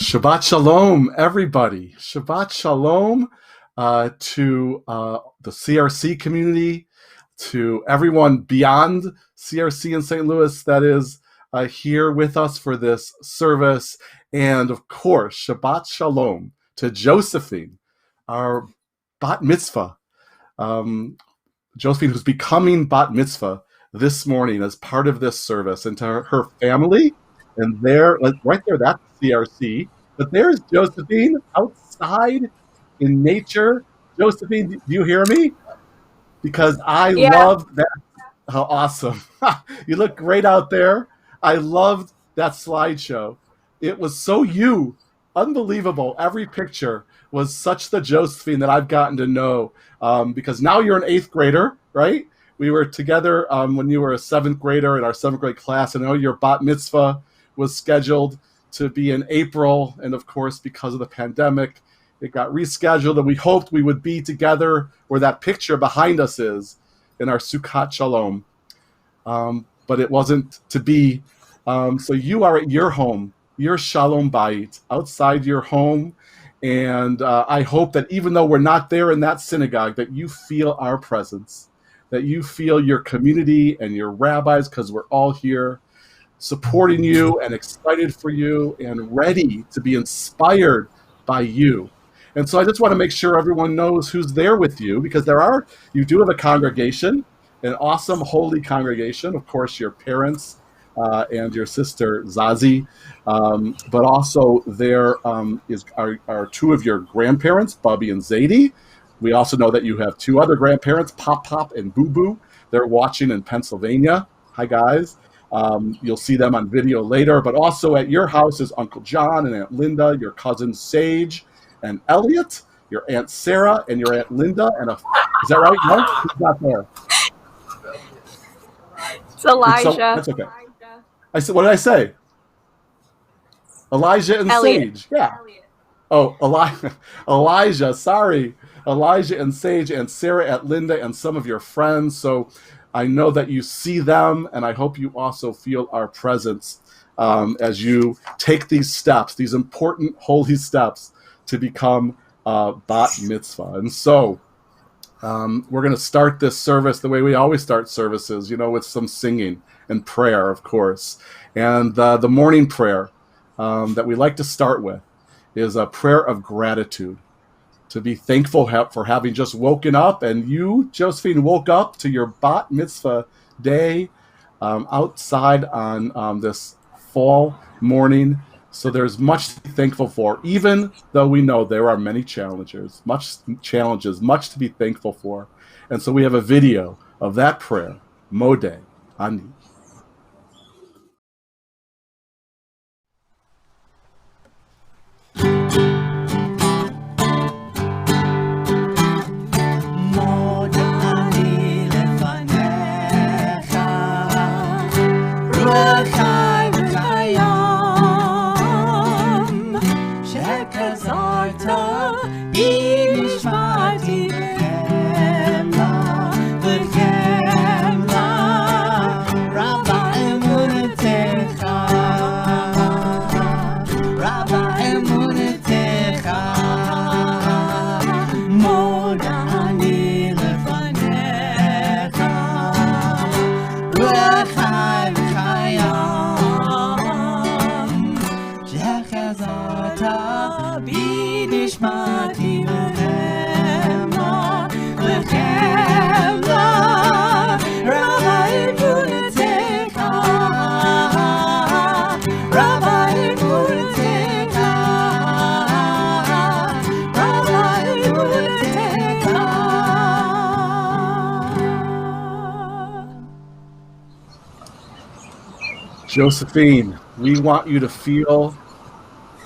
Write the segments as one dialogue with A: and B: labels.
A: Shabbat Shalom, everybody. Shabbat Shalom to the CRC community, to everyone beyond CRC in St. Louis that is here with us for this service. And of course, Shabbat Shalom to Josephine, our Bat Mitzvah. Josephine, who's becoming Bat Mitzvah this morning as part of this service, and to her family. And there, right there, that's CRC. But there's Josephine outside in nature. Josephine, do you hear me? Because I love that. How awesome. You look great out there. I loved that slideshow. It was so you. Unbelievable. Every picture was such the Josephine that I've gotten to know, because now you're an 8th grader, right? We were together when you were a 7th grader in our 7th grade class. I know your Bat Mitzvah was scheduled to be in April. And of course, because of the pandemic, it got rescheduled, and we hoped we would be together where that picture behind us is in our Sukkot Shalom. But it wasn't to be. So you are at your home, your Shalom Bayit, outside your home. And I hope that even though we're not there in that synagogue, that you feel our presence, that you feel your community and your rabbis, because we're all here supporting you and excited for you and ready to be inspired by you. And so I just want to make sure everyone knows who's there with you, because you do have a congregation, an awesome holy congregation, of course, your parents and your sister Zazie, but also there are 2 of your grandparents, Bubby and Zadie. We also know that you have 2 other grandparents, Pop Pop and Boo Boo. They're watching in Pennsylvania. Hi, guys. You'll see them on video later, but also at your house is Uncle John and Aunt Linda, your cousins Sage and Elliot, your Aunt Sarah and your Aunt Linda, and is that right? No, who's not there?
B: It's Elijah.
A: That's okay. I said, what did I say? Elijah and
B: Elliot.
A: Sage. Yeah. Oh, Elijah. Sorry, Elijah and Sage and Sarah, Aunt Linda, and some of your friends. So I know that you see them, and I hope you also feel our presence as you take these steps, these important holy steps to become Bat Mitzvah. And so we're going to start this service the way we always start services, with some singing and prayer, of course. And the morning prayer that we like to start with is a prayer of gratitude, to be thankful for having just woken up. And you, Josephine, woke up to your Bat Mitzvah day outside on this fall morning. So there's much to be thankful for, even though we know there are many challenges, much to be thankful for. And so we have a video of that prayer, Modeh Ani. Josephine, we want you to feel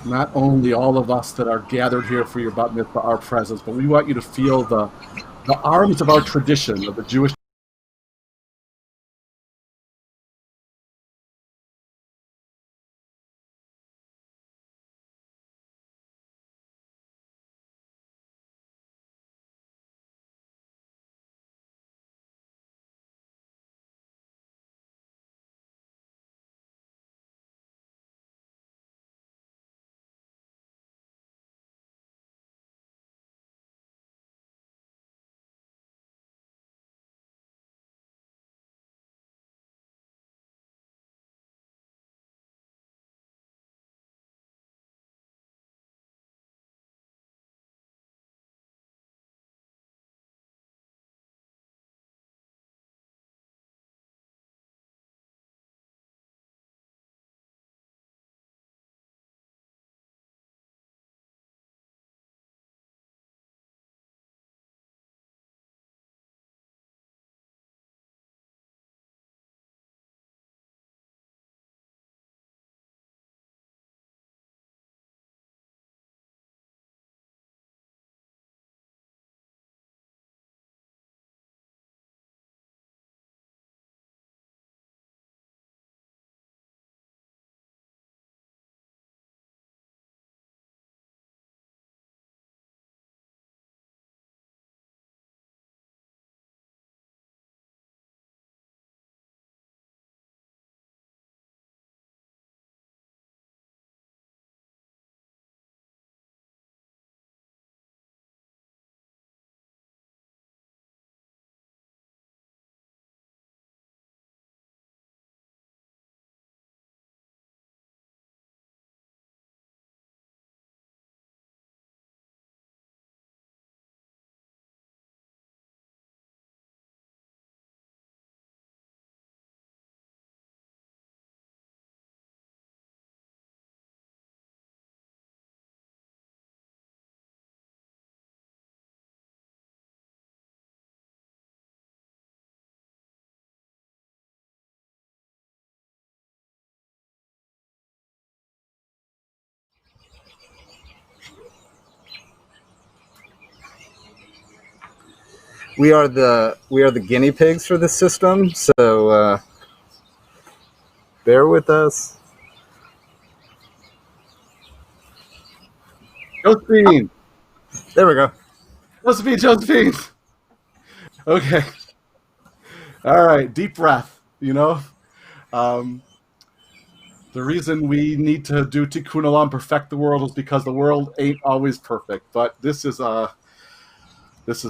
A: not only all of us that are gathered here for your Bat Mitzvah, our presence, but we want you to feel the arms of our tradition, of the Jewish
B: we are the guinea pigs for this system, so bear with us.
A: Josephine.
B: There we go.
A: Josephine. Okay. All right. Deep breath. The reason we need to do Tikkun Olam, perfect the world, is because the world ain't always perfect. But this is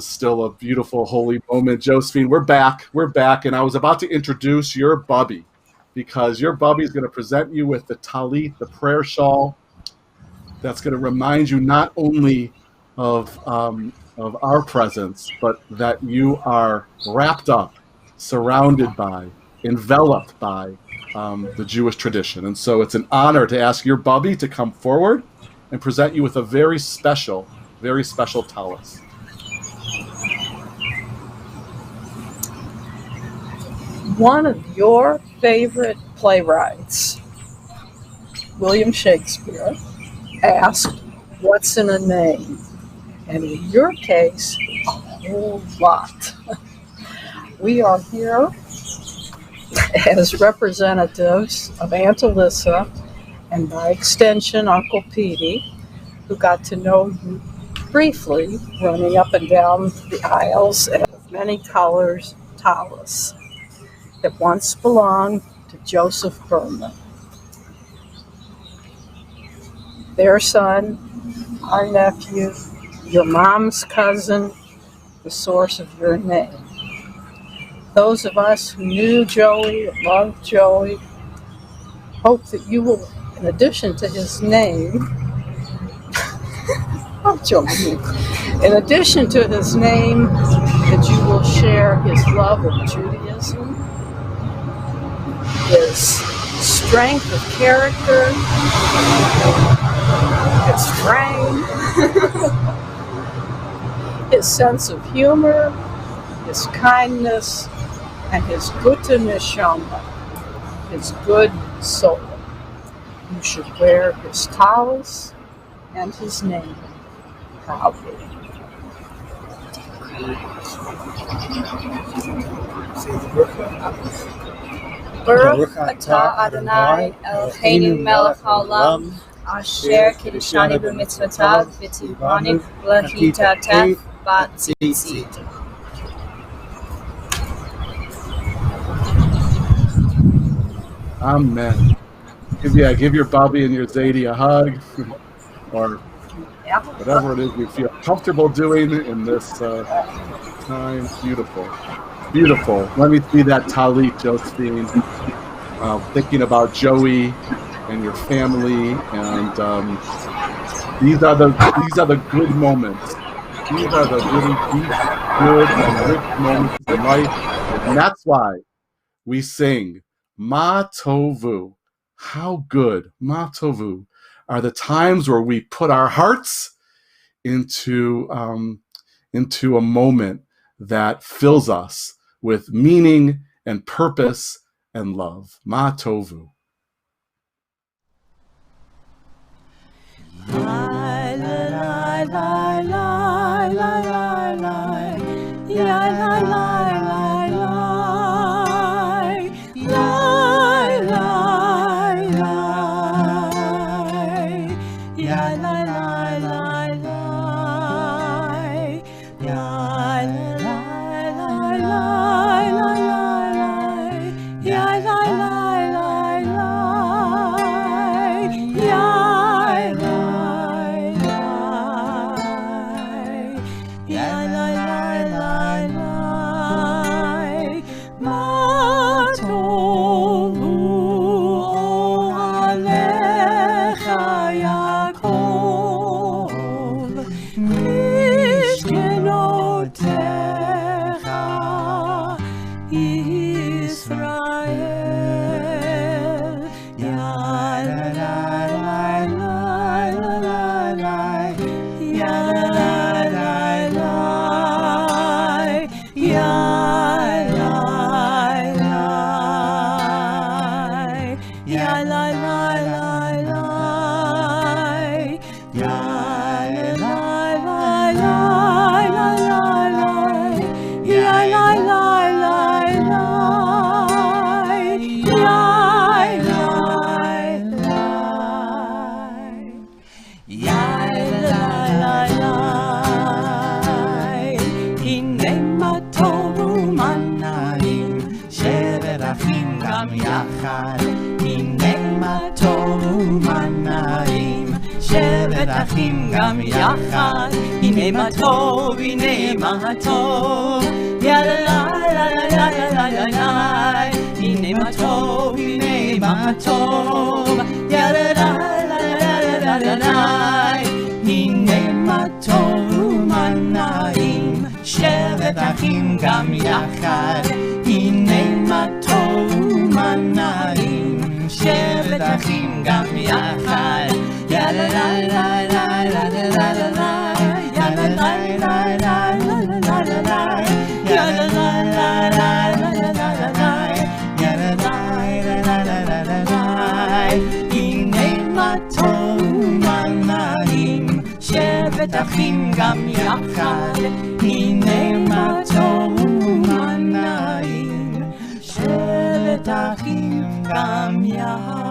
A: still a beautiful, holy moment. Josephine, we're back. And I was about to introduce your bubby, because your bubby is going to present you with the talit, the prayer shawl, that's going to remind you not only of our presence, but that you are wrapped up, surrounded by, enveloped by the Jewish tradition. And so it's an honor to ask your bubby to come forward and present you with a very special talis.
C: One of your favorite playwrights, William Shakespeare, asked, "What's in a name?" And in your case, a whole lot. We are here as representatives of Aunt Alyssa, and by extension, Uncle Petey, who got to know you briefly running up and down the aisles of many colors talis that once belonged to Joseph Berman. Their son, our nephew, your mom's cousin, the source of your name. Those of us who knew Joey, loved Joey, hope that you will, in addition to his name, in addition to his name, that you will share his love of Judaism, his strength of character, his frame, his sense of humor, his kindness, and his gute neshama, his good soul. You should wear his talis and his name proudly.
D: Baruch atah Adonai Eloheinu melech haolam, asher kiddushani b'mitzvotav v'tzivani l'hitatef b'tzitzit.
A: Amen. Give your Bobby and your Zadie a hug, or whatever it is you feel comfortable doing in this time. Beautiful. Let me see that talit, Josephine. Thinking about Joey and your family, and these are the good moments. These are the really deep, good, and rich moments in life, and that's why we sing Ma Tovu. How good, Ma Tovu, are the times where we put our hearts into a moment that fills us with meaning and purpose and love. Ma Tovu.
E: גם יחד, הנה מה טוב ומה נעים, שבת אחים גם יחד, הנה מה טוב, הנה מה טוב, יאללה לה לה לה לה לה לה, הנה מה טוב, הנה מה טוב, יאללה לה לה לה לה לה לה, הנה מה טוב ומה נעים, שבת אחים גם יחד, הנה מה טוב ומה נעים, שבת אחים גם יחד, יאללה לה לה לה לה לה לה לה, יאללה לה לה לה לה לה לה לה, יאללה לה לה לה לה לה לה, יאללה לה לה לה לה לה לה, הנה מה טוב ומה נעים, שבת אחים גם יחד, הנה מה טוב ומה נעים, שבת אחים גם יחד.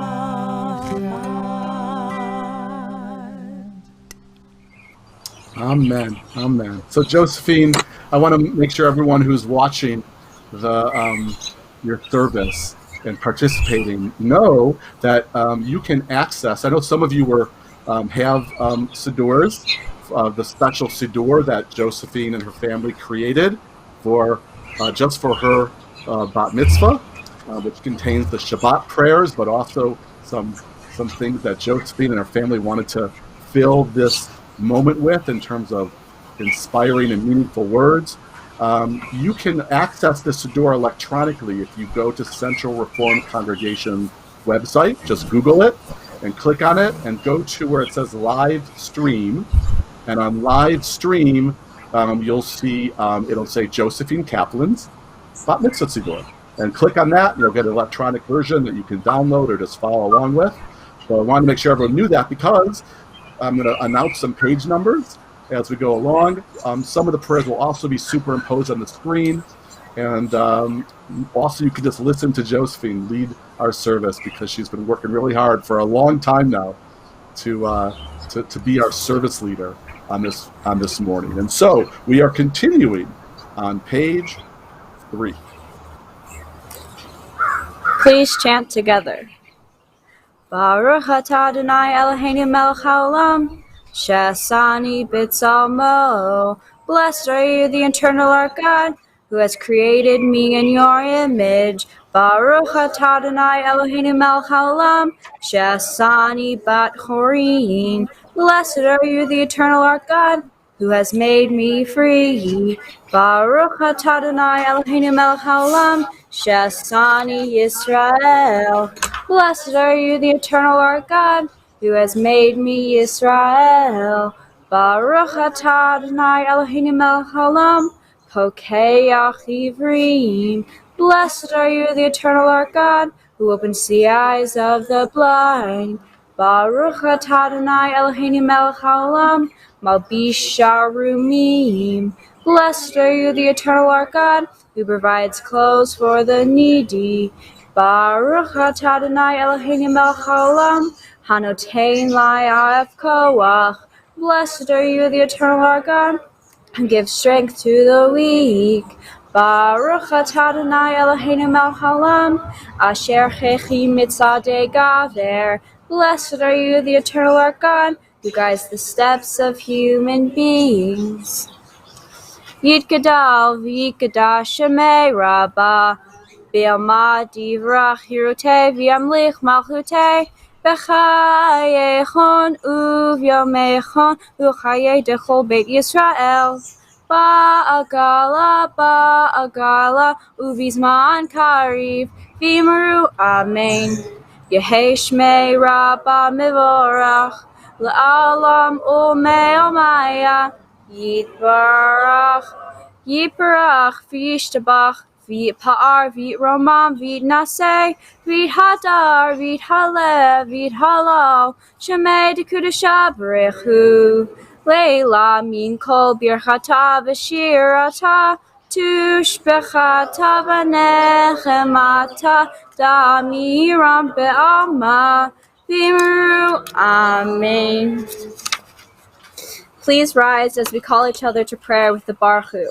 A: Amen. Amen. So Josephine, I want to make sure everyone who's watching your service and participating know that you can access. I know some of you have sidurs, the special sidur that Josephine and her family created for just for her Bat Mitzvah, which contains the Shabbat prayers, but also some things that Josephine and her family wanted to fill this moment with in terms of inspiring and meaningful words. You can access the Siddur electronically if you go to Central Reformed Congregation website. Just Google it and click on it and go to where it says live stream. And on live stream, you'll see, it'll say Josephine Kaplan's Bat Mitzvah Siddur. And click on that and you'll get an electronic version that you can download or just follow along with. So I wanted to make sure everyone knew that because I'm going to announce some page numbers as we go along. Some of the prayers will also be superimposed on the screen. And also you can just listen to Josephine lead our service because she's been working really hard for a long time now to be our service leader on this morning. And so we are continuing on page 3.
D: Please chant together. Baruch atah Adonai Eloheinu melech haolam, she'asani b'tzalmo. Blessed are you, the eternal our God, who has created me in your image. Baruch atah Adonai Eloheinu melech haolam, she'asani bat chorin. Blessed are you, the eternal our God, who has made me free. Baruch atah Adonai Eloheinu melech haolam, she'asani Yisrael. Blessed are you, the eternal our God, who has made me Israel. Baruch atah Adonai Eloheinu melech haolam, pokeach ivrim. Blessed are you, the eternal our God, who opens the eyes of the blind. Baruch atah Adonai Eloheinu melech haolam, malbish sharumim. Blessed are you, the eternal our God, who provides clothes for the needy. Baruch atah Adonai Eloheinu melech haolam, hanotein la'af koach. Blessed are you, the eternal our God, who gives strength to the weak. Baruch atah Adonai Eloheinu melech haolam, asher chechi mitzadei gaver. Blessed are you, the eternal our God, who guides the steps of human beings. Yitgadal v'yitgadash shemei rabbah, B'yama divrach hirutei v'yamlich malchutei, b'chayechon uvyomechon u'chayei dechol Beit Yisrael. Ba'agala uvizman kariv v'imru amen. Yehei shmei rabbah mivorach la'alam u'me'omaya yitbarach v'yishtabach v'yipa'ar v'yiromam v'yitnaseh v'yithadar v'yithalev v'yithalal shemei dekudasha b'rechu leila min kol birchata v'shirata tushbechata v'nechemata damiram be'alma v'imru amen. Please rise as we call each other to prayer with the Baruch Hu.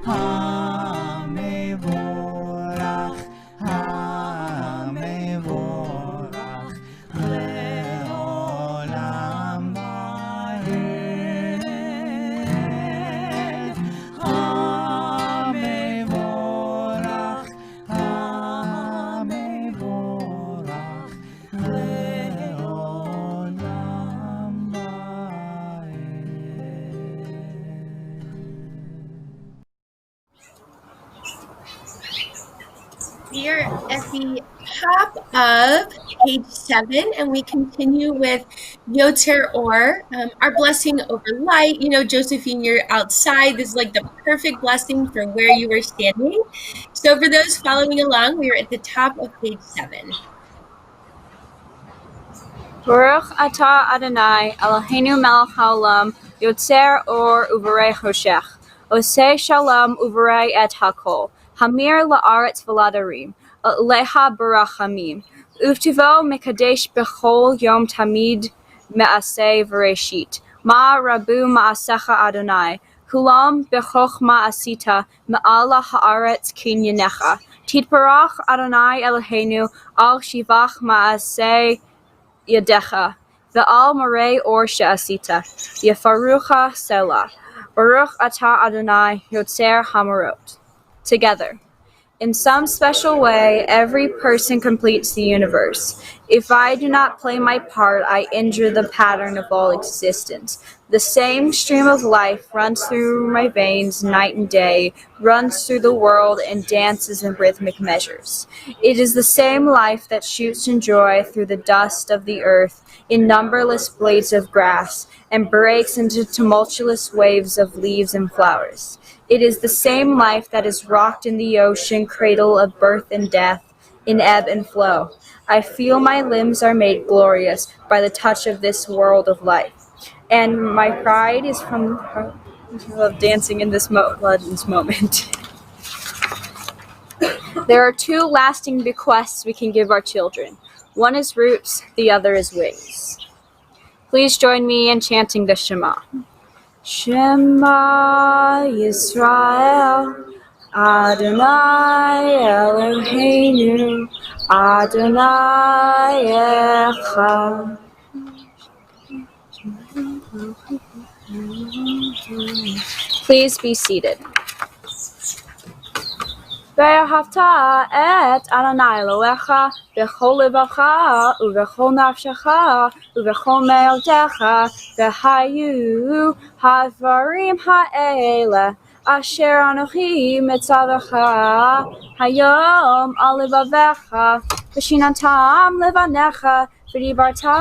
E: המבורך, המבורך, לעולם ועד. המבורך, המבורך, לעולם ועד.
F: We are at the top of page 7, and we continue with Yotzer Or, our blessing over light. You know, Josephine, you're outside. This is like the perfect blessing for where you were standing. So for those following along, we are at the top of page 7.
D: Baruch atah Adonai Eloheinu melech haolam Yotzer Or uvarei choshech Oseh shalom uvarei et hakol Hamir la'aretz v'ladarim Leha barachamim Uftivo mekadesh bechol yom tamid me'aseh v'reshit Ma rabu ma'asecha Adonai Kulam bechochma asita me'ala haaretz kinyanecha Titbarach Adonai Eloheinu al shivach ma'aseh Yadecha, Ve'al Marei Or She'asita, Yefarucha Selah, Baruch Atah Adonai Yotzer Hamarot. Together. In some special way, every person completes the universe. If I do not play my part, I injure the pattern of all existence. The same stream of life runs through my veins night and day, runs through the world and dances in rhythmic measures. It is the same life that shoots in joy through the dust of the earth, in numberless blades of grass, and breaks into tumultuous waves of leaves and flowers. It is the same life that is rocked in the ocean cradle of birth and death, in ebb and flow. I feel my limbs are made glorious by the touch of this world of life. And my pride is from of dancing in this moment. There are two lasting bequests we can give our children. One is roots, the other is wings. Please join me in chanting the Shema. Shema Yisrael, Adonai Eloheinu, Adonai Echad. Please be seated. Veehavta et Adonai Elohecha b'chol levacha u'b'chol nafshecha u'b'chol me'odecha v'hayu hadvarim ha'ele asher anochi mitzavecha hayom al levavecha v'shinantam levanecha v'dibarta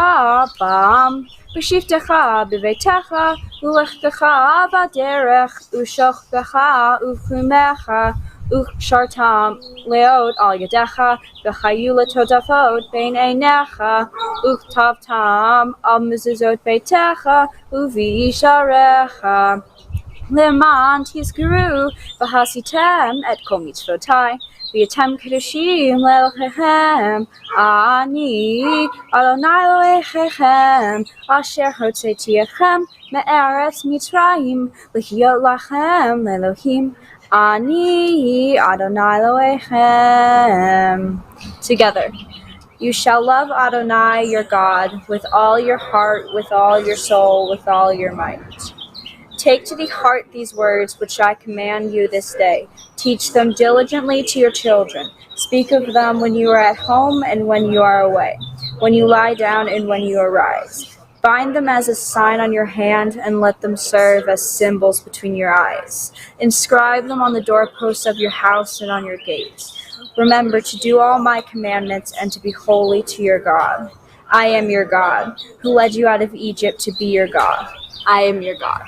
D: bam v'shiftecha b'veitecha u'lechtecha b'derech u'shochbecha u'chumecha Ukshartam leot al yadecha v'chayu letotafot bein einecha uktavtam al mezuzot beitecha uvisharecha leman tizkuru v'hasitem et kol mitzvotai v'yatem kedoshim le'elchechem ani Adonai Elohechem asher hotzetiechem me'eretz Mitzrayim l'chiyot lachem le'Elohim Ani Adonai Elohechem. Together. You shall love Adonai your God with all your heart, with all your soul, with all your might. Take to the heart these words which I command you this day. Teach them diligently to your children. Speak of them when you are at home and when you are away, when you lie down and when you arise. Bind them as a sign on your hand and let them serve as symbols between your eyes. Inscribe them on the doorposts of your house and on your gates. Remember to do all my commandments and to be holy to your God. I am your God, who led you out of Egypt to be your God. I am your God.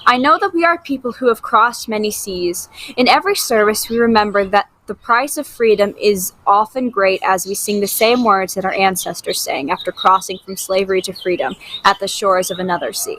D: I know that we are people who have crossed many seas. In every service, we remember that the price of freedom is often great as we sing the same words that our ancestors sang after crossing from slavery to freedom at the shores of another sea.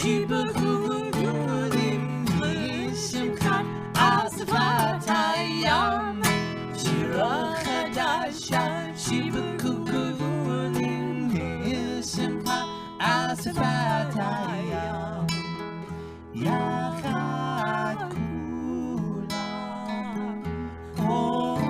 E: Shibakulim Shimchat Asafat Hayam Shira Chadasha Shibakulim Shimchat Asafat Hayam Yachad Kulam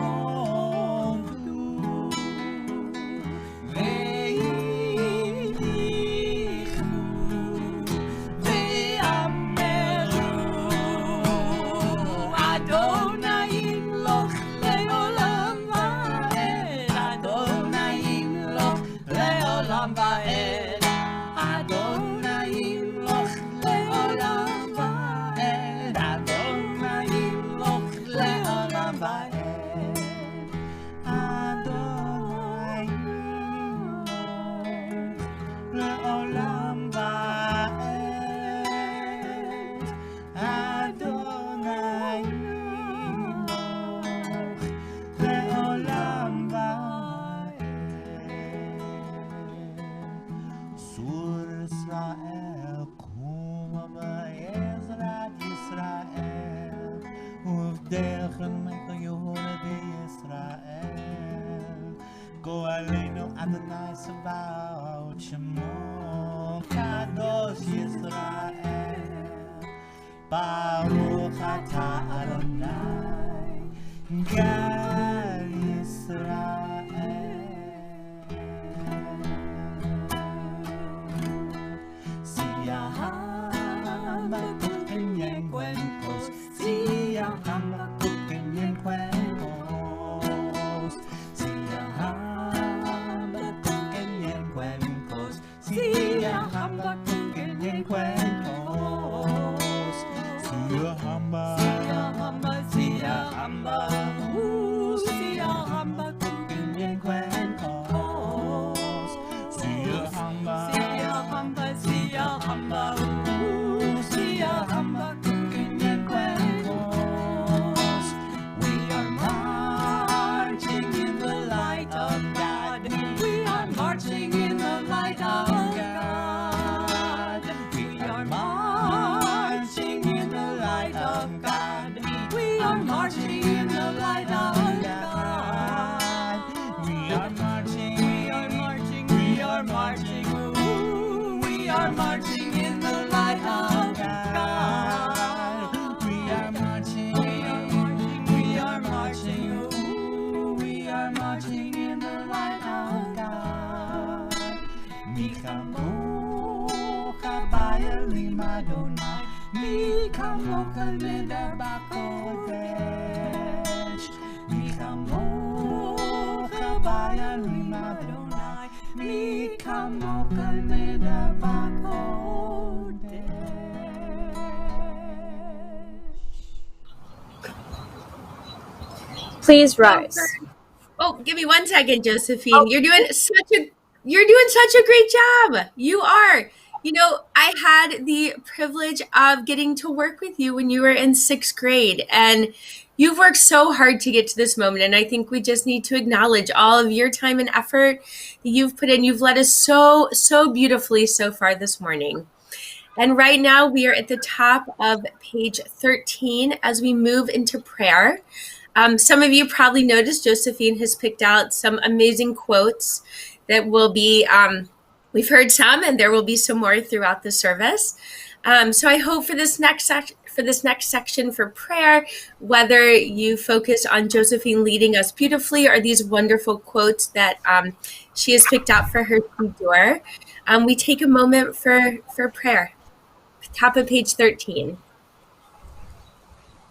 E: Goalenu Adonai Sabaoth Shemo Kadosh Yisrael Baruch Atah Adonai Gal Yisrael Siyahama Kukenyen Cuencos Siyahama Kukenyen Cuencos Siyahama Kukenyen Cuencos Siyahama Kukenyen Cuencos Siyahama Siyahama Siyahama Kukenyen Cuencos Siyahama Siyahama Siyahama Siyahama Kukenyen Cuencos. We are marching in the light of God. We are marching in the light of God. We are marching in the light of God. We are marching in the light of God. We are marching, we are marching, we are marching. Ooh, we are marching in the light of God. We are marching, we are marching, we are marching. Ooh, we are marching in the light of God. Mikamocha Bayalim Adonai, Mikamocha Neder Bakodesh. Mikamocha Bayalim Adonai, Mikamocha Neder Bakodesh.
D: Please rise.
F: Oh, give me 1 second, Josephine. You're doing such a great job. You are. You know, I had the privilege of getting to work with you when you were in 6th grade, and you've worked so hard to get to this moment. And I think we just need to acknowledge all of your time and effort that you've put in. You've led us so beautifully so far this morning. And right now we are at the top of page 13 as we move into prayer. Some of you probably noticed Josephine has picked out some amazing quotes that will be, we've heard some, and there will be some more throughout the service. So I hope for this next section for prayer, whether you focus on Josephine leading us beautifully or these wonderful quotes that she has picked out for her siddur, we take a moment for prayer. Top of page 13.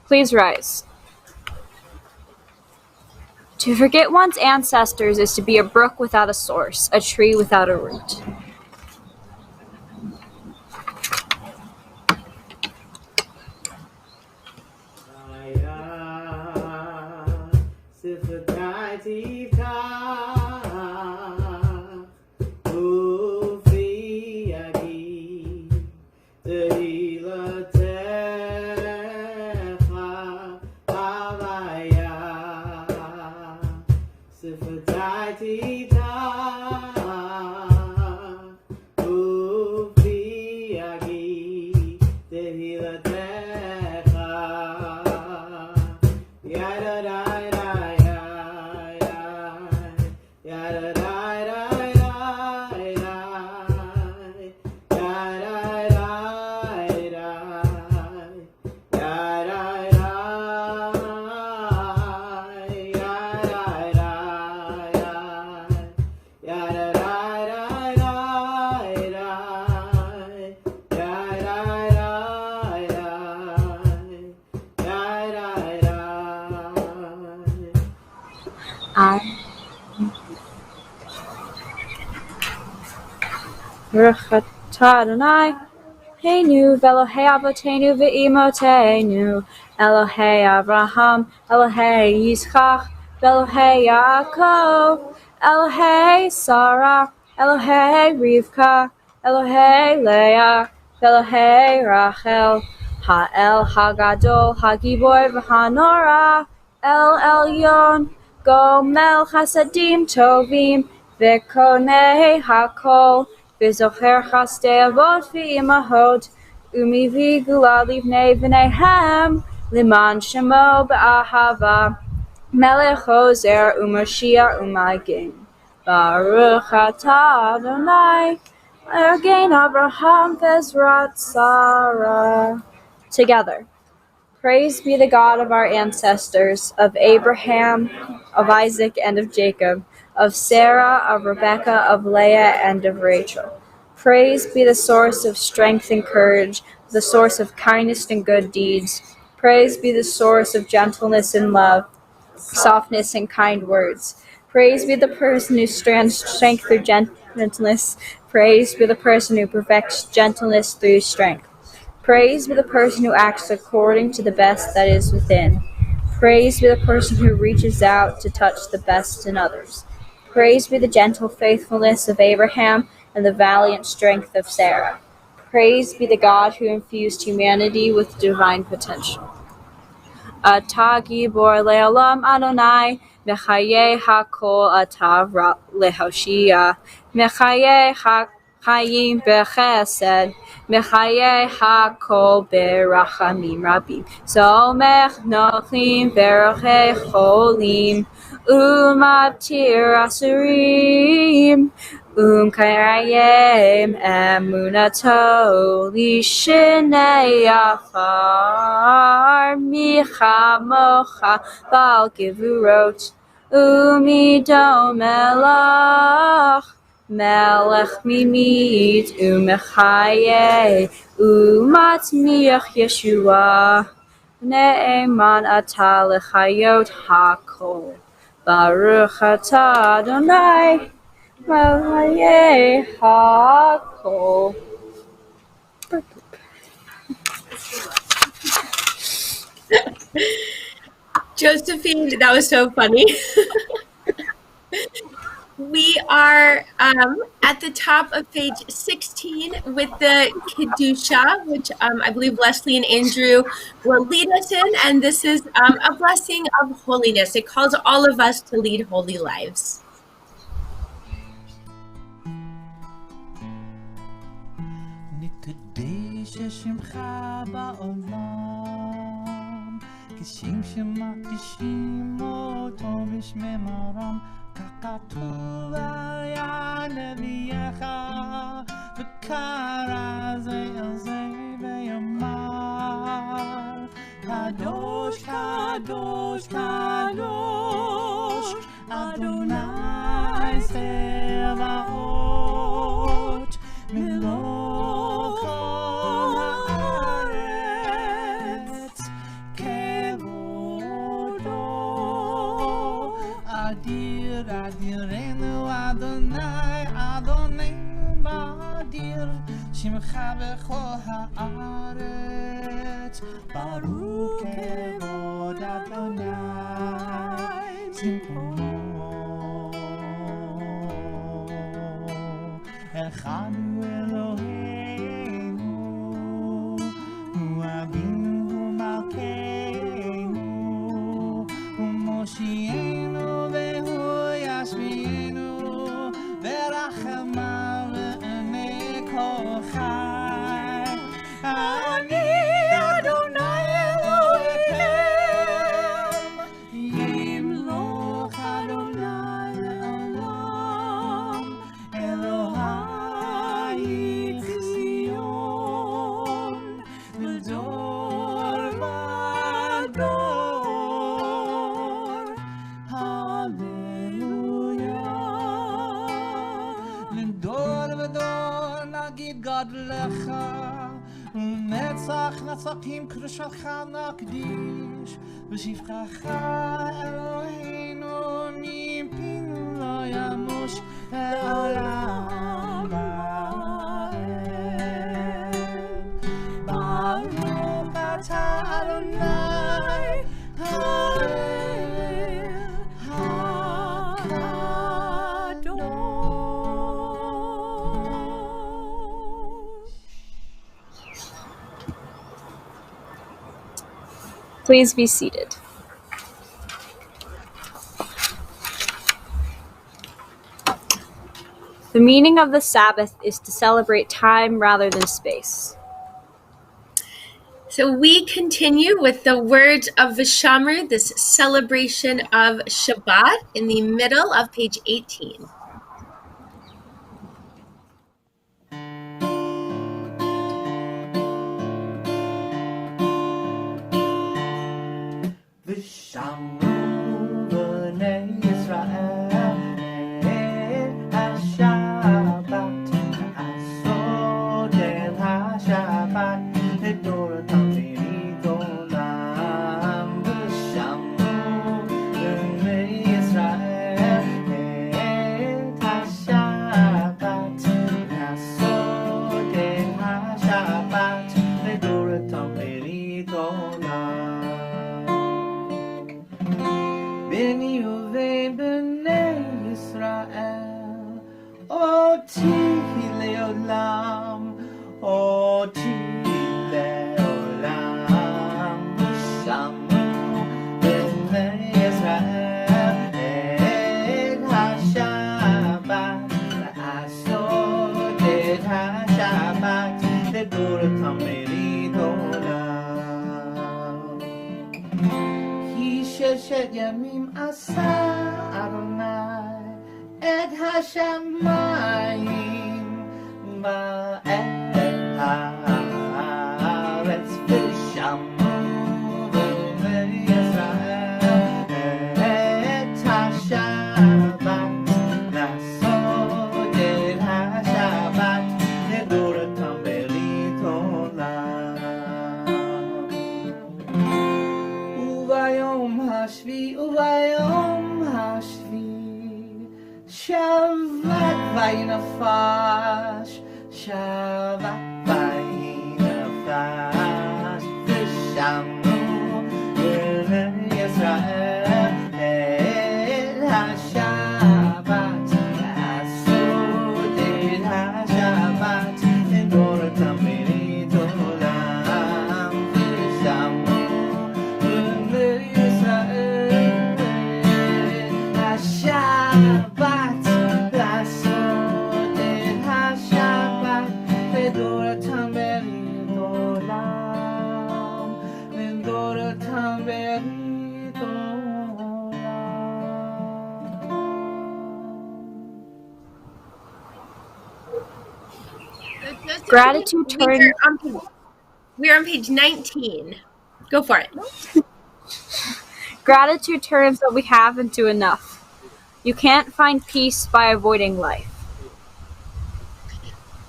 D: Please rise. To forget one's ancestors is to be a brook without a source, a tree without a root. Baruch atah Adonai Eloheinu v'Elohei Avotenu v'Imotenu Elohei Avraham Elohei Yitzchak v'Elohei Yaakov Elohei Sarah Elohei Rivka Elohei Leah v'Elohei Rachel Ha'el Hagadol Hagibor v'Hanora El Elyon Gomel Chasadim Tovim v'Konei Hakol V'zocher chastei avot v'imahot umivi gula livnei v'neihem liman shemo b'ahava melech ozer u'moshiach u'magin Baruch atah Adonai Eloheinu Abraham v'ezrat Sarah. Together. Praise be the God of our ancestors, of Abraham, of Isaac, and of Jacob, of Sarah, of Rebekah, of Leah, and of Rachel. Praise be the source of strength and courage, the source of kindness and good deeds. Praise be the source of gentleness and love, softness and kind words. Praise be the person who strands strength through gentleness. Praise be the person who perfects gentleness through strength. Praise be the person who acts according to the best that is within. Praise be the person who reaches out to touch the best in others. Praise be the gentle faithfulness of Abraham and the valiant strength of Sarah. Praise be the God who infused humanity with divine potential. Atah gibor le'olam Adonai, mechaye hakol atah lehoshia, mechaye Chayim bechesed, mechaye hakol berachamim rabim, somech nochlim verochei cholim, umatir asurim, karayim emunato lishnei afar, michamocha bal gevurot, umidom melach, Melech mimit umechaye umatmiach Yeshua ne'eman atah lechayot hakol Baruch atah Adonai Melech hakol.
F: Josephine, that was so funny. We are at the top of page 16 with the Kedusha, which I believe Leslie and Andrew will lead us in. And this is a blessing of holiness. It calls all of us to lead holy lives.
E: ככתוב היה נביאך וקרא זה אל זה ויאמר קדוש קדוש קדוש אדוני צבאות מלוך כל הארץ כבודו אדיר אדירנו אדוני אדוננו באדיר שמך בכל הארץ ברוך כבוד אדוני צבאות אחד אלוהינו הוא אבינו ומלכנו ומושיענו והוא ישמיענו ורחמה לעיני כל חי אני אדוני אלוהיכם ימלוך אדוני לעולם אלוהי ציון לדור ודור הללויה לדור ודור נגיד גדלך ונצח נצחים קדושתך נקדיש בשבחך אלוהינו לעולם ועד. ברוך אתה אדוני האל הקדוש.
D: Please be seated. The meaning of the Sabbath is to celebrate time rather than space.
F: So we continue with the words of Veshamru, this celebration of Shabbat, in the middle of page 18.
E: Veshamru b'nei Yisrael ha-Shabbat asod el ha-Shabbat ledoratam berit olam. Veshamru b'nei Yisrael ha-Shabbat asod el ha-Shabbat ledoratam berit olam. Beni uvein b'nei Yisrael oti leolam, oti leolam. Veshamru b'nei Yisrael et ha-Shabbat לעשות את השבת לדורותם ברית עולם. כי ששת ימים עשה אדוני את השמיים ואת הארץ. ושמרו בני ישראל את השבת לעשות את השבת לדורותם ברית עולם. וביום השביעי שבת וינפש, שבת וינפש. ושמרו בני ישראל את השבת לעשות את השבת לדורותם ברית עולם. ושמרו בני ישראל את השבת לעשות את השבת לדורותם ברית עולם, לדורותם ברית עולם.
D: Gratitude turns
F: We're on page 19. Go for it.
D: Gratitude turns what we have into enough. You can't find peace by avoiding life.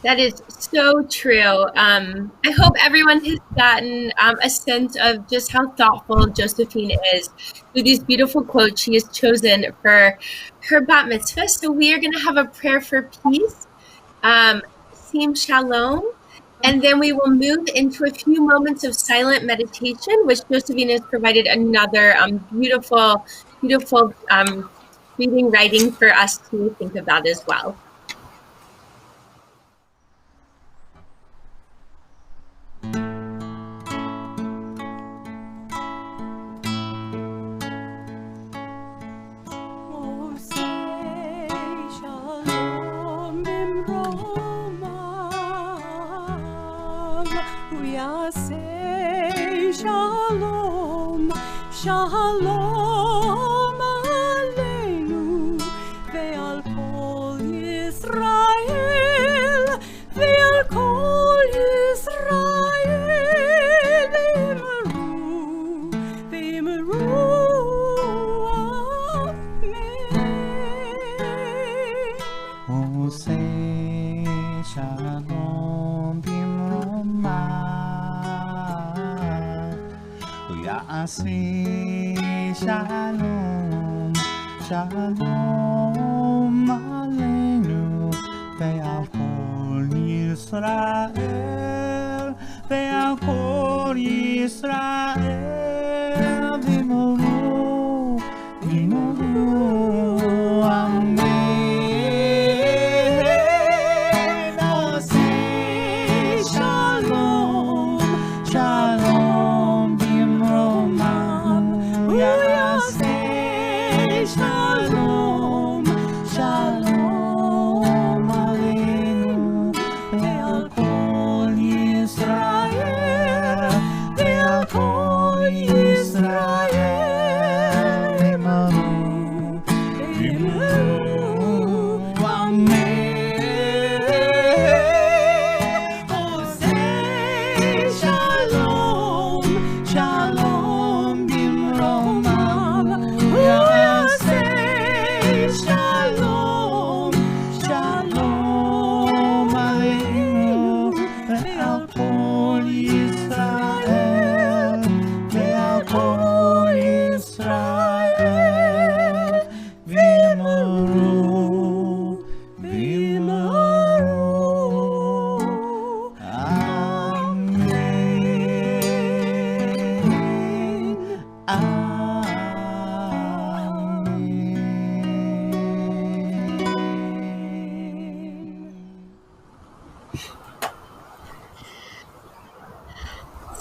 F: That is so true. I hope everyone has gotten a sense of just how thoughtful Josephine is through these beautiful quotes she has chosen for her Bat Mitzvah. So we are going to have a prayer for peace, Sim Shalom, and then we will move into a few moments of silent meditation, which Josephine has provided another beautiful reading, writing for us to think about as well.
E: Shalom, shalom aleinu ve'al kol Yisrael, ve'al kol Yisrael, ve'imru amen. Oseh shalom bimromah, Ya'aseh shalom, shalom aleinu. ישראל ועל כל ישראל ויאמרו אמן עושה שלום שלום במרומן יעשה שלום שלום עלינו ועל כל ישראל ועל כל ישראל אמרו אמן עושה שלום שלום במרומן יעשה שלום שלום עלינו ועל כל ישראל ועל כל ישראל ויאמרו אמן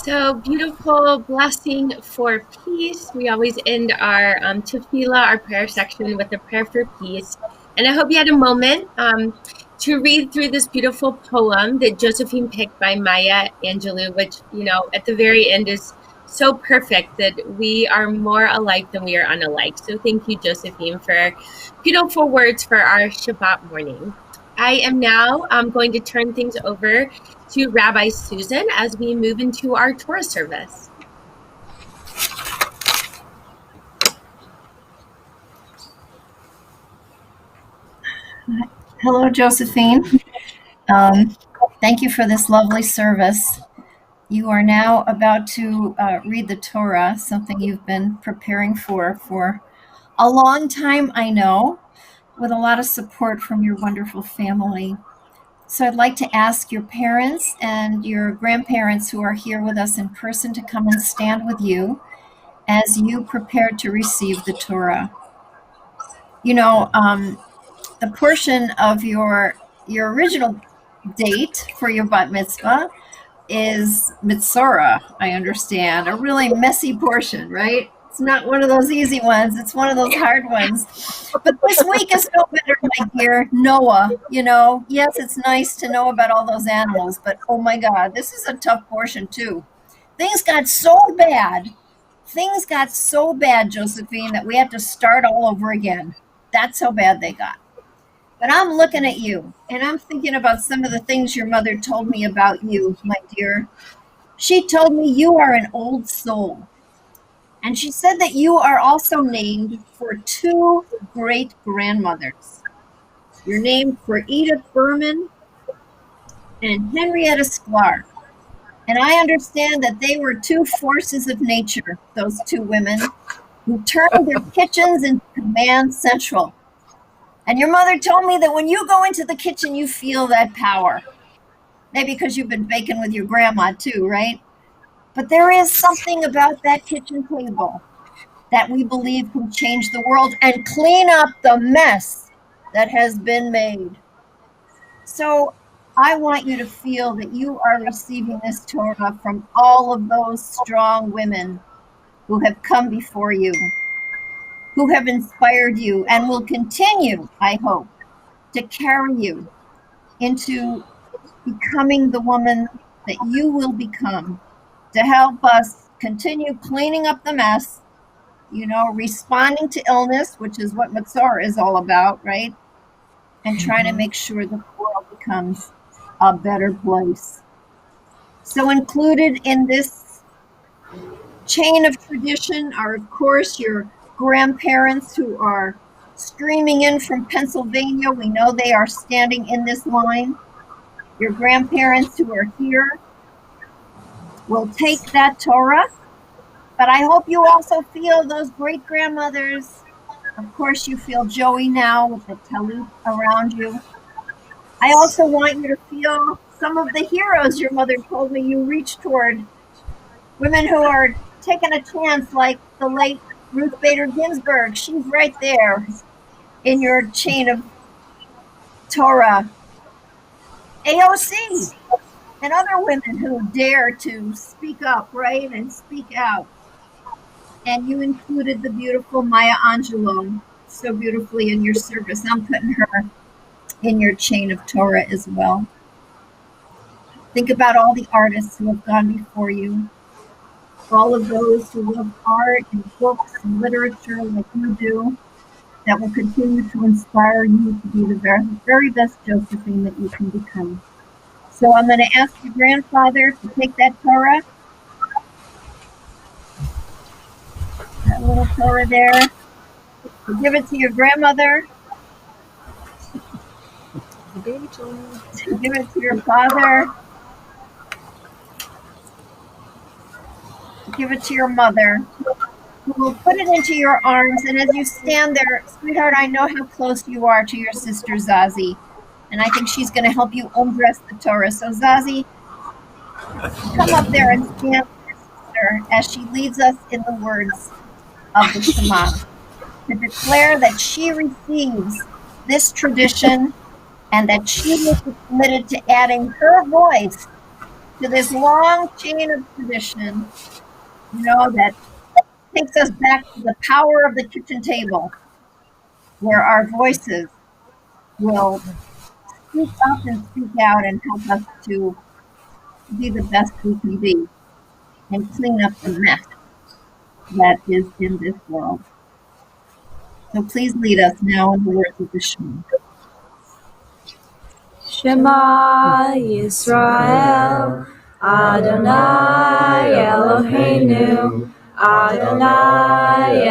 F: So beautiful blessing for peace. We always end our tefillah, our prayer section, with a prayer for peace. And I hope you had a moment to read through this beautiful poem that Josephine picked by Maya Angelou, which, you know, at the very end is so perfect that we are more alike than we are unalike. So thank you, Josephine, for beautiful words for our Shabbat morning. I am now going to turn things over to Rabbi Susan as we move into our Torah service.
G: Hello, Josephine. Thank you for this lovely service. You are now about to read the Torah, something you've been preparing for a long time, I know, with a lot of support from your wonderful family. So I'd like to ask your parents and your grandparents who are here with us in person to come and stand with you as you prepare to receive the Torah. You know, the portion of your original date for your Bat Mitzvah is Mitzorah, I understand, a really messy portion, right? It's not one of those easy ones. It's one of those hard ones. But this week is no better, my dear. Noah, you know, yes, it's nice to know about all those animals, but oh my God, this is a tough portion too. Things got so bad, Josephine, that we had to start all over again. That's how bad they got. But I'm looking at you, and I'm thinking about some of the things your mother told me about you, my dear. She told me you are an old soul. And she said that you are also named for two great grandmothers. You're named for Edith Berman and Henrietta Sklar. And I understand that they were two forces of nature, those two women, who turned their kitchens into command central. And your mother told me that when you go into the kitchen, you feel that power. Maybe because you've been baking with your grandma too, right? But there is something about that kitchen table that we believe can change the world and clean up the mess that has been made. So I want you to feel that you are receiving this Torah from all of those strong women who have come before you, who have inspired you and will continue, I hope, to carry you into becoming the woman that you will become, to help us continue cleaning up the mess, you know, responding to illness, which is what Matzor is all about, right? And trying to make sure the world becomes a better place. So included in this chain of tradition are, of course, your grandparents who are streaming in from Pennsylvania. We know they are standing in this line. Your grandparents who are here will take that Torah, but I hope you also feel those great grandmothers. Of course, you feel Joey now with the talit around you. I also want you to feel some of the heroes your mother told me you reach toward. Women who are taking a chance, like the late Ruth Bader Ginsburg. She's right there in your chain of Torah. AOC and other women who dare to speak up, right, and speak out. And you included the beautiful Maya Angelou so beautifully in your service. I'm putting her in your chain of Torah as well. Think about all the artists who have gone before you, all of those who love art and books and literature like you do, that will continue to inspire you to be the very, very best Josephine that you can become. So I'm going to ask your grandfather to take that Torah, that little Torah there, to give it to your grandmother, to give it to your father, to give it to your mother, who will put it into your arms. And as you stand there, sweetheart, I know how close you are to your sister Zazie, and I think she's going to help you undress the Torah. So Zazie, come up there and stand with your sister as she leads us in the words of the Shema, to declare that she receives this tradition and that she is committed to adding her voice to this long chain of tradition, that takes us back to the power of the kitchen table, where our voices will speak up and speak out and help us to be the best we can be and clean up the mess that is in this world. So please lead us now in the words of the Shema.
D: Shema Yisrael, Adonai Eloheinu, Adonai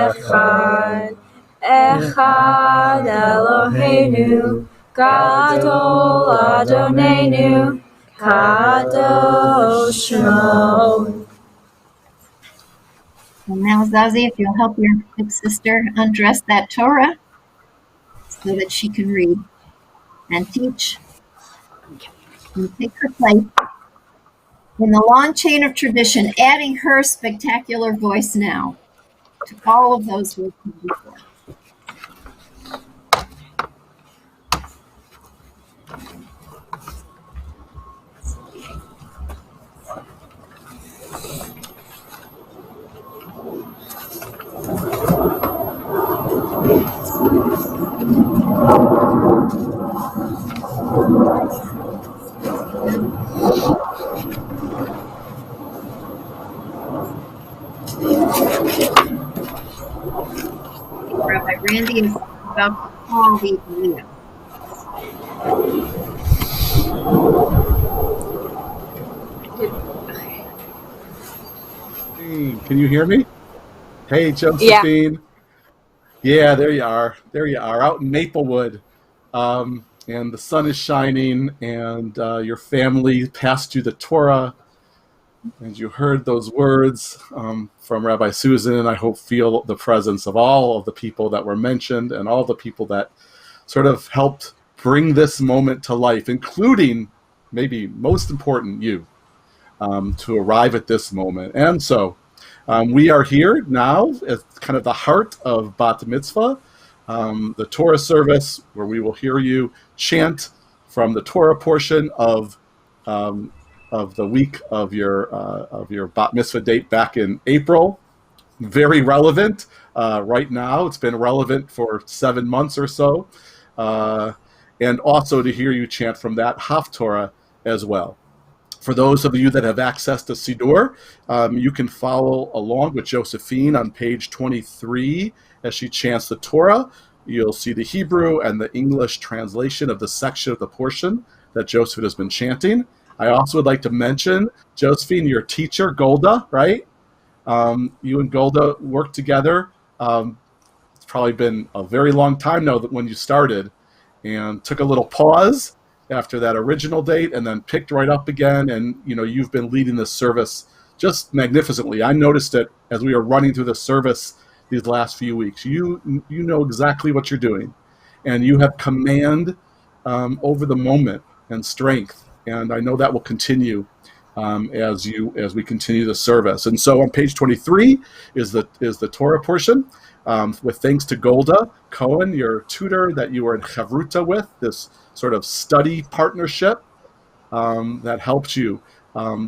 D: Echad, Echad Eloheinu, Gadol Adonenu, Kadosh Shmo.
G: And now, Zazie, if you'll help your big sister undress that Torah so that she can read and teach and take her place in the long chain of tradition, adding her spectacular voice now to all of those who have come before. Rabbi Randy is about to call the Aliyah.
A: Can you hear me? Hey, Josephine. Yeah, there you are. There you are, out in Maplewood. And the sun is shining, and your family passed you the Torah, and you heard those words from Rabbi Susan, and I hope feel the presence of all of the people that were mentioned and all the people that sort of helped bring this moment to life, including, maybe most important, you, to arrive at this moment. And so we are here now as kind of the heart of Bat Mitzvah, the Torah service, where we will hear you chant from the Torah portion of the week of your Bat Mitzvah date back in April. Very relevant right now. It's been relevant for 7 months or so. And also to hear you chant from that Haftorah as well. For those of you that have access to Siddur, you can follow along with Josephine on page 23 as she chants the Torah. You'll see the Hebrew and the English translation of the section of the portion that Josephine has been chanting. I also would like to mention, Josephine, your teacher, Golda, right? You and Golda worked together. It's probably been a very long time now that when you started, and took a little pause after that original date and then picked right up again. And, you've been leading this service just magnificently. I noticed it as we were running through the service these last few weeks. You know exactly what you're doing, and you have command over the moment and strength. and I know that will continue as we continue the service. And so on page 23 is the Torah portion, with thanks to Golda Cohen, your tutor that you were in Chavruta with, this sort of study partnership that helped you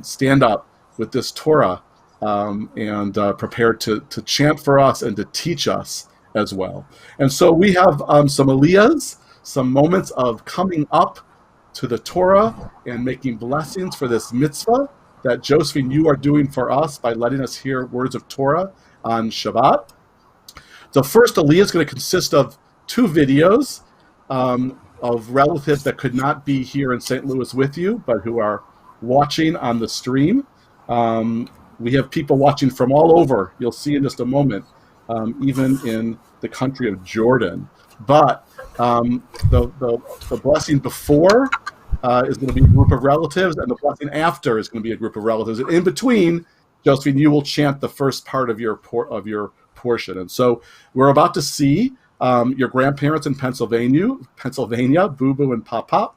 A: stand up with this Torah and prepare to chant for us and to teach us as well. And so we have some aliyahs, some moments of coming up to the Torah and making blessings for this mitzvah that Josephine, you are doing for us by letting us hear words of Torah on Shabbat. The first aliyah is going to consist of 2 videos of relatives that could not be here in St. Louis with you, but who are watching on the stream. We have people watching from all over. You'll see in just a moment, even in the country of Jordan. But the blessing before is going to be a group of relatives, and the blessing after is going to be a group of relatives. And in between, Josephine, you will chant the first part of your portion. And so we're about to see your grandparents in Pennsylvania, Boo Boo and Pop Pop,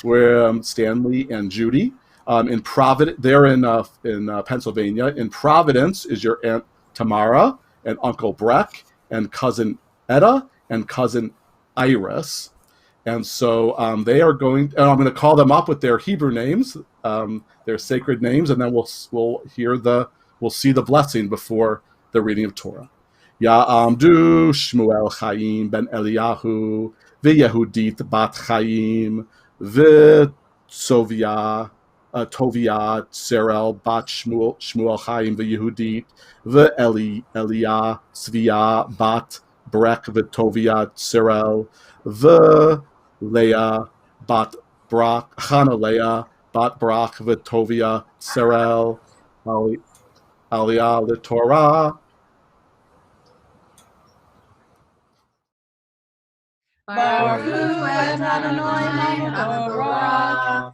A: where Stanley and Judy. In Providence, they're in Pennsylvania. In Providence is your Aunt Tamara and Uncle Breck and cousin Etta and cousin Iris. And so they are going, and I'm going to call them up with their Hebrew names, their sacred names, and then we'll see the blessing before the reading of Torah. Ya'amdu Shmuel Chaim ben Eliyahu v'Yehudit bat Chaim v'Tovia Tserel bat Shmuel Chaim v'Yehudit v'Eliyah Tzviya bat Brek v'Tovia Tserel v'Leah bat Brak Chana Leah bat Brak v'Tovia Tserel Aliyah l'Torah.
E: Baruch et Adonai HaBorach.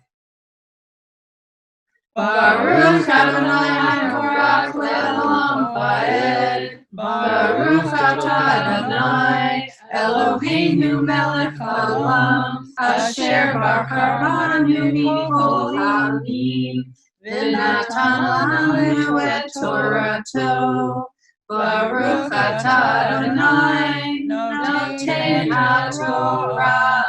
E: Baruch Adonai HaBorach le'olam va'ed. Baruch atah Adonai Eloheinu melech haolam asher barakanu mikol ha'amim v'natan lanu et Torato. Baruch atah Adonai noten haTorah.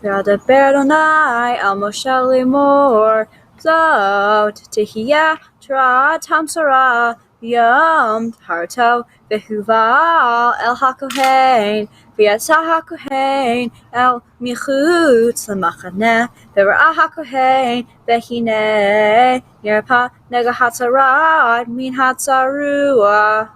D: V'adaber Adonai el Moshe lemor zot tehiyah Torah tamsara yom harto v'huval el hakohen v'yatsa hakohen el michutz lemachaneh v'ra'ah hakohen v'hineh yerpa nega hatzarat min hatzarua.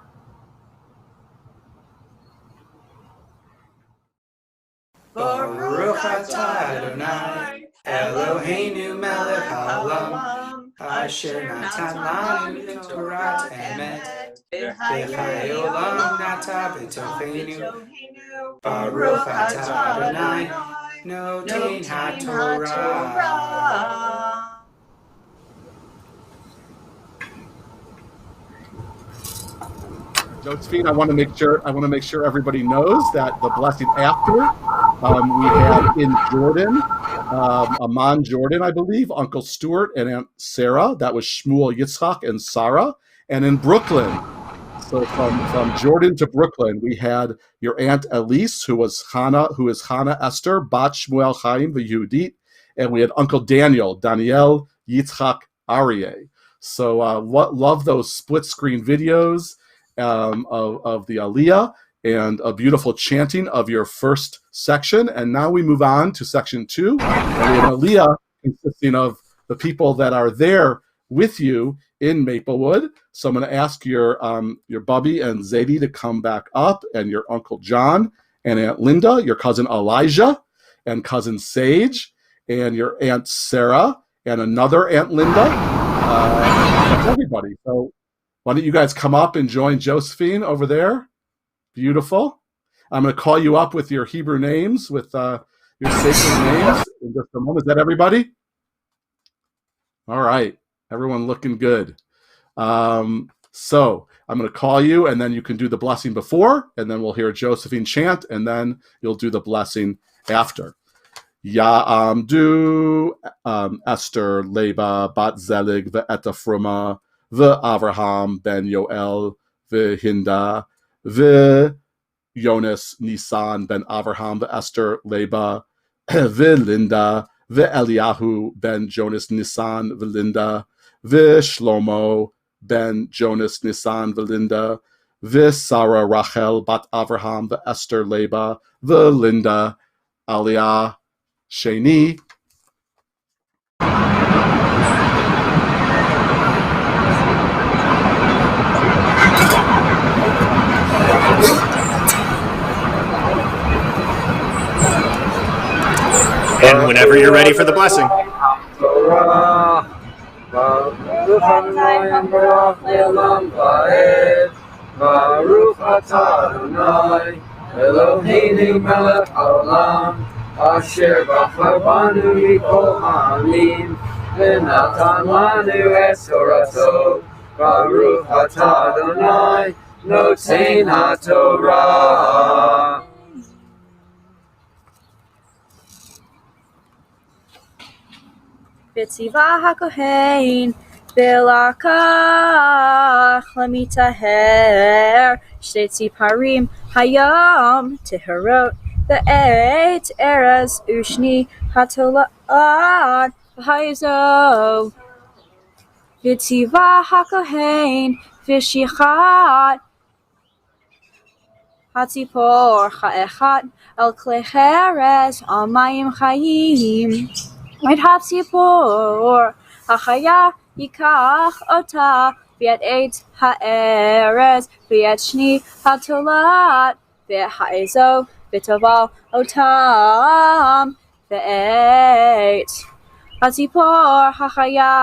E: Baruch atah Adonai Eloheinu melech haolam asher natan lanu Torah emet v'chayei olam nata b'tocheinu. Baruch atah Adonai noten haTorah.
A: Josephine, I want to make sure everybody knows that the blessing after we had in Jordan, Amman, Jordan, I believe, Uncle Stuart and Aunt Sarah. That was Shmuel, Yitzchak, and Sarah. And in Brooklyn, so from Jordan to Brooklyn, we had your Aunt Elise, who is Hannah Esther, Bat Shmuel Chaim v'Yehudit, and we had Uncle Daniel Yitzchak Aryeh. So love those split screen videos of the Aliyah and a beautiful chanting of your first section. And now we move on to section 2. And we have an Aliyah consisting of the people that are there with you in Maplewood. So I'm going to ask your Bubby and Zadie to come back up, and your Uncle John and Aunt Linda, your cousin Elijah and cousin Sage, and your Aunt Sarah and another Aunt Linda. That's everybody. So why don't you guys come up and join Josephine over there? Beautiful. I'm going to call you up with your Hebrew names, with your sacred names in just a moment. Is that everybody? All right. Everyone looking good. So I'm going to call you, and then you can do the blessing before, and then we'll hear Josephine chant, and then you'll do the blessing after. Ya'amdu Esther Leba Bat Zelig ve'etafruma ve'Avraham ben Yoel ve'Hinda ve'Yonis Nisan ben Avraham ve'Esther Leba ve'Linda ve'Eliyahu ben Jonas Nisan ve'Linda ve'Shlomo ben Jonas Nisan ve'Linda ve'Sarah Rachel bat Avraham ve'Esther Leba ve'Linda Aliyah Sheni.
H: And whenever you're ready for the blessing.
I: Baruch atah Adonai Eloheinu melech haolam asher bachar banu mikol ha'amim v'natan lanu et torato. Baruch atah Adonai noten haTorah.
D: V'tziva hakohen v'lakach lemitaher shtei tziparim hayom teherot ve'et eres ushni hatolat v'hayzov. V'tziva hakohen v'shichat hatzipor ha'echat el klei cheres al mayim chayim. Might hatzipor hachaya yikach ota v'et eit ha'eres v'et shni hatolat v'ha'ezov v'toval otam v'et hatzipor hachaya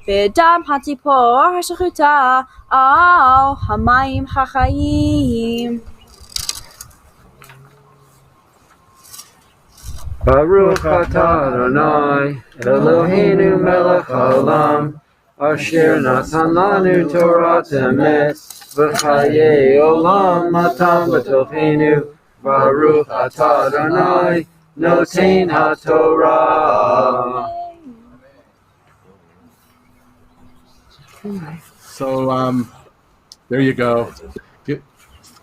D: v'dam hatzipor ha'shechuta al hamayim hachayim.
I: Baruch atah Adonai Eloheinu melech haolam asher natan lanu Torat emet v'chayei olam matam b'tochenu. Baruch atah Adonai noten haTorah.
A: So there you go.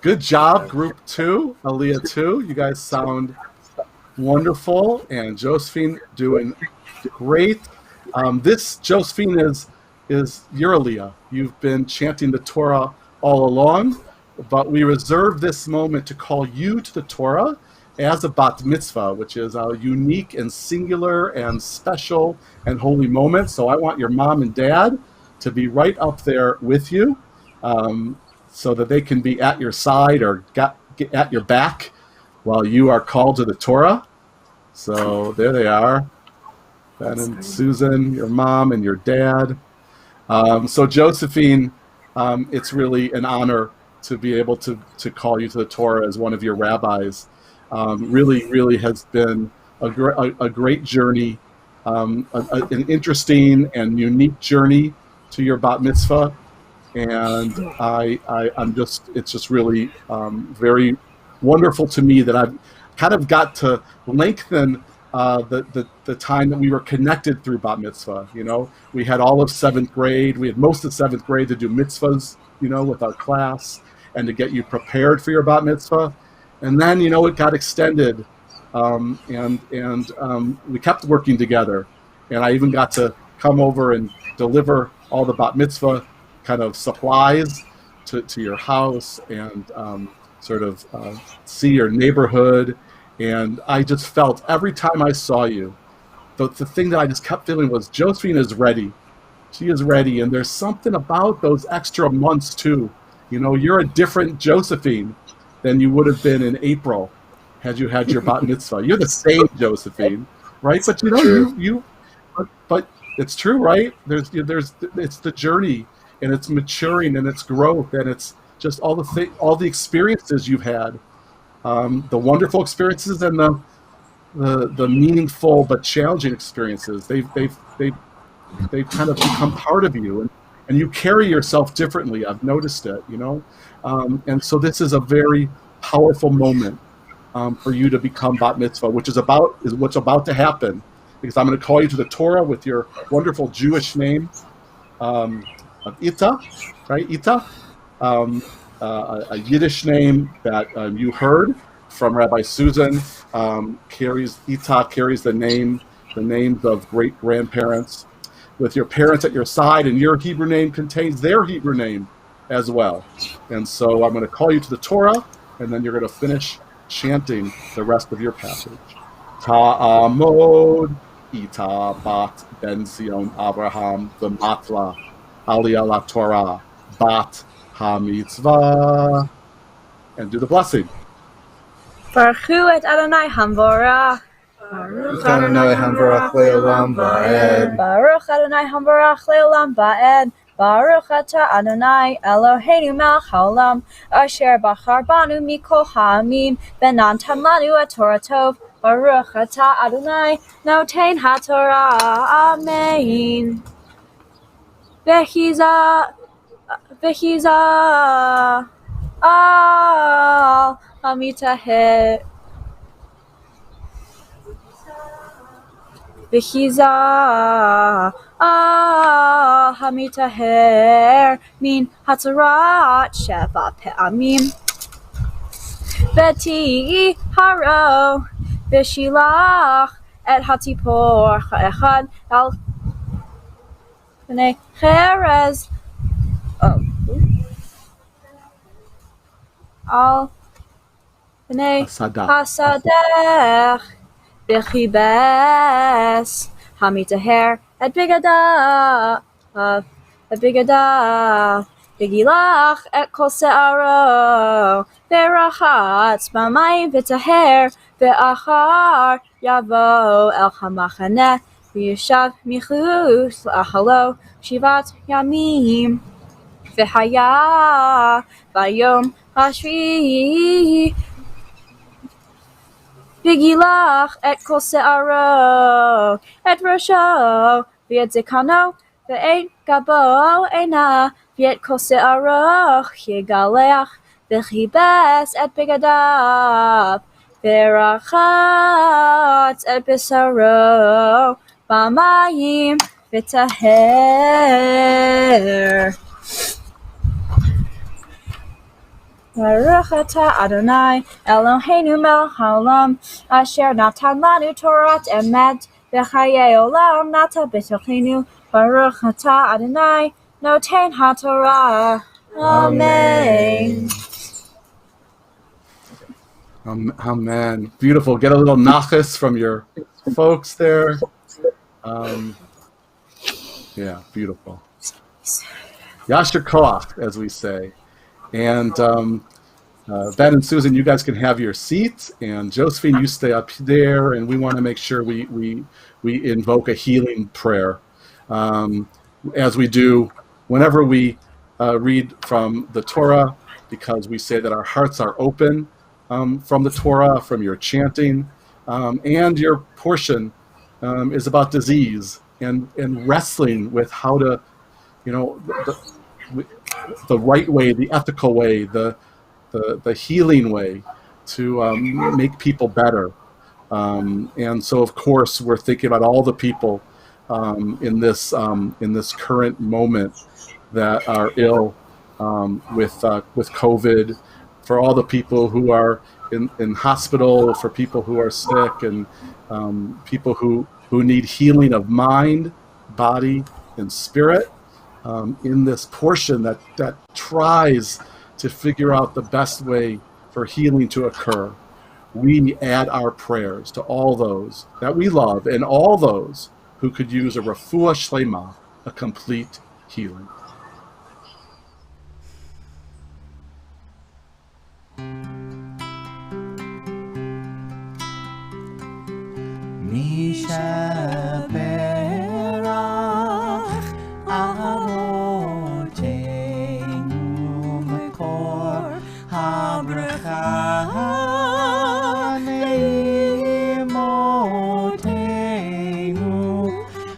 A: Good job, Group 2, Aliyah 2. You guys sound wonderful, and Josephine doing great. This Josephine is your Aliyah. You've been chanting the Torah all along, but we reserve this moment to call you to the Torah as a Bat Mitzvah, which is a unique and singular and special and holy moment. So I want your mom and dad to be right up there with you, so that they can be at your side or get at your back while you are called to the Torah. So there they are, Ben and Susan, your mom and your dad. So Josephine, it's really an honor to be able to call you to the Torah as one of your rabbis. Really has been a great journey, an interesting and unique journey to your Bat Mitzvah. And it's just really very wonderful to me that I've kind of got to lengthen the time that we were connected through Bat Mitzvah. You know, we had all of 7th grade, we had most of 7th grade to do mitzvahs, you know, with our class and to get you prepared for your Bat Mitzvah. And then, you know, it got extended, and we kept working together. And I even got to come over and deliver all the Bat Mitzvah kind of supplies to your house and sort of see your neighborhood. And I just felt every time I saw you, the thing that I just kept feeling was Josephine is ready. She is ready. And there's something about those extra months too. You know, you're a different Josephine than you would have been in April had you had your Bat Mitzvah. You're the same Josephine, right? But you know, but it's true, right? It's the journey, and it's maturing, and it's growth, and it's just all the experiences you've had, the wonderful experiences and the meaningful but challenging experiences. They've kind of become part of you, and you carry yourself differently. I've noticed it, and so this is a very powerful moment for you to become bat mitzvah, which is what's about to happen, because I'm going to call you to the Torah with your wonderful Jewish name of Ita, right? Ita, a Yiddish name that you heard from Rabbi Susan, carries the names of great grandparents, with your parents at your side, and your Hebrew name contains their Hebrew name as well. And so I'm going to call you to the Torah, and then you're going to finish chanting the rest of your passage. Ta'amod Ita bat ben Zion Abraham v'matla aliyah la Torah bat ha-mitzvah. And do the blessing.
D: Baruch et Adonai Hamvorach.
B: Baruch Adonai Hamvorach le'olam va'ed.
D: Baruch Adonai Hamvorach le'olam va'ed. Baruch atah Adonai Eloheinu melech haolam, asher bachar banu mikol ha'amim, v'natan lanu et Torah tov. Baruch atah Adonai noten haTorah. Amen. Vehiza al hamitaher. Vehiza al hamitaher min hatzarat sheva pe'amim. Veti haro v'shilach et hatipor ha'echad al b'nei cherez al b'nei hasadech v'chibes hamitaher et bigadav v'gilach et kol se'aro v'rachatz b'mayim v'taher v'achar yavo el hamachaneh v'yishav michutz l'achalo shivat yamim v'haya v'yom hashvi'i v'gilach et kol se'aro et rosho v'et zikano v'et gabo eina v'et kol se'aro yigaleach v'chibes et bigadav v'rachatz et bisaro b'mayim v'taher. Baruch atah Adonai Eloheinu melech haolam, asher natan lanu Torat emet v'chayei olam nata b'tochenu. Baruch atah Adonai noten haTorah. Amen.
A: Amen. Beautiful. Get a little nachas from your folks there. Yeah, beautiful. Yasher koach, as we say. And Ben and Susan, you guys can have your seats, and Josephine, you stay up there, and we want to make sure we invoke a healing prayer, as we do whenever we read from the Torah, because we say that our hearts are open from the Torah, from your chanting, and your portion is about disease and wrestling with how to, the right way, the ethical way, the healing way to make people better. And so, of course, we're thinking about all the people in this current moment that are ill with COVID, for all the people who are in hospital, for people who are sick, and people who need healing of mind, body, and spirit. In this portion that tries to figure out the best way for healing to occur, we add our prayers to all those that we love and all those who could use a refuah shlema, a complete healing.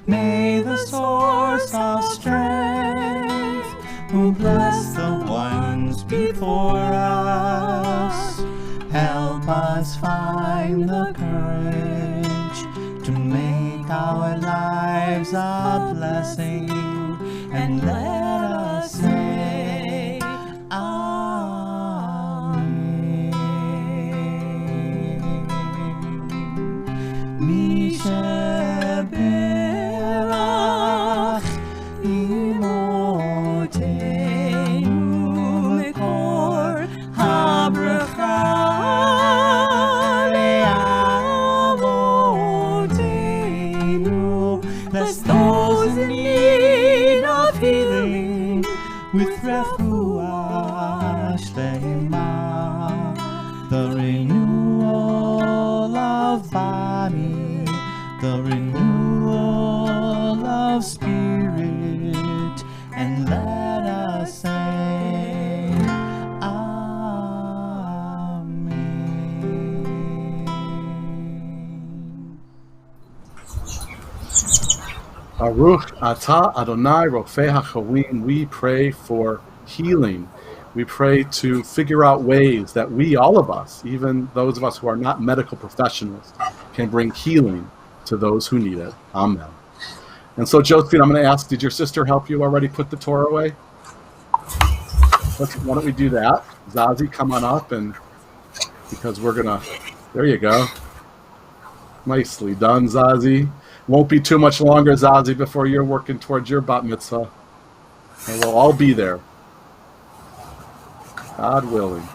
E: May the source of strength to make our lives a blessing, and let us say Amen. Mi sheberach imotenu mekor habracha le'avotenu. Bless those in need of healing with refuah shlema, the renewal of body, the renewal of spirit, and let us say Amen.
A: Baruch Atah Adonai Rofei HaCholim. We pray for healing. We pray to figure out ways that we, all of us, even those of us who are not medical professionals, can bring healing to those who need it. Amen. And so, Josephine, I'm going to ask, did your sister help you already put the Torah away? Why don't we do that? Zazie, come on up, and because we're going to, there you go. Nicely done, Zazie. Won't be too much longer, Zazie, before you're working towards your Bat Mitzvah. And we'll all be there. God willing.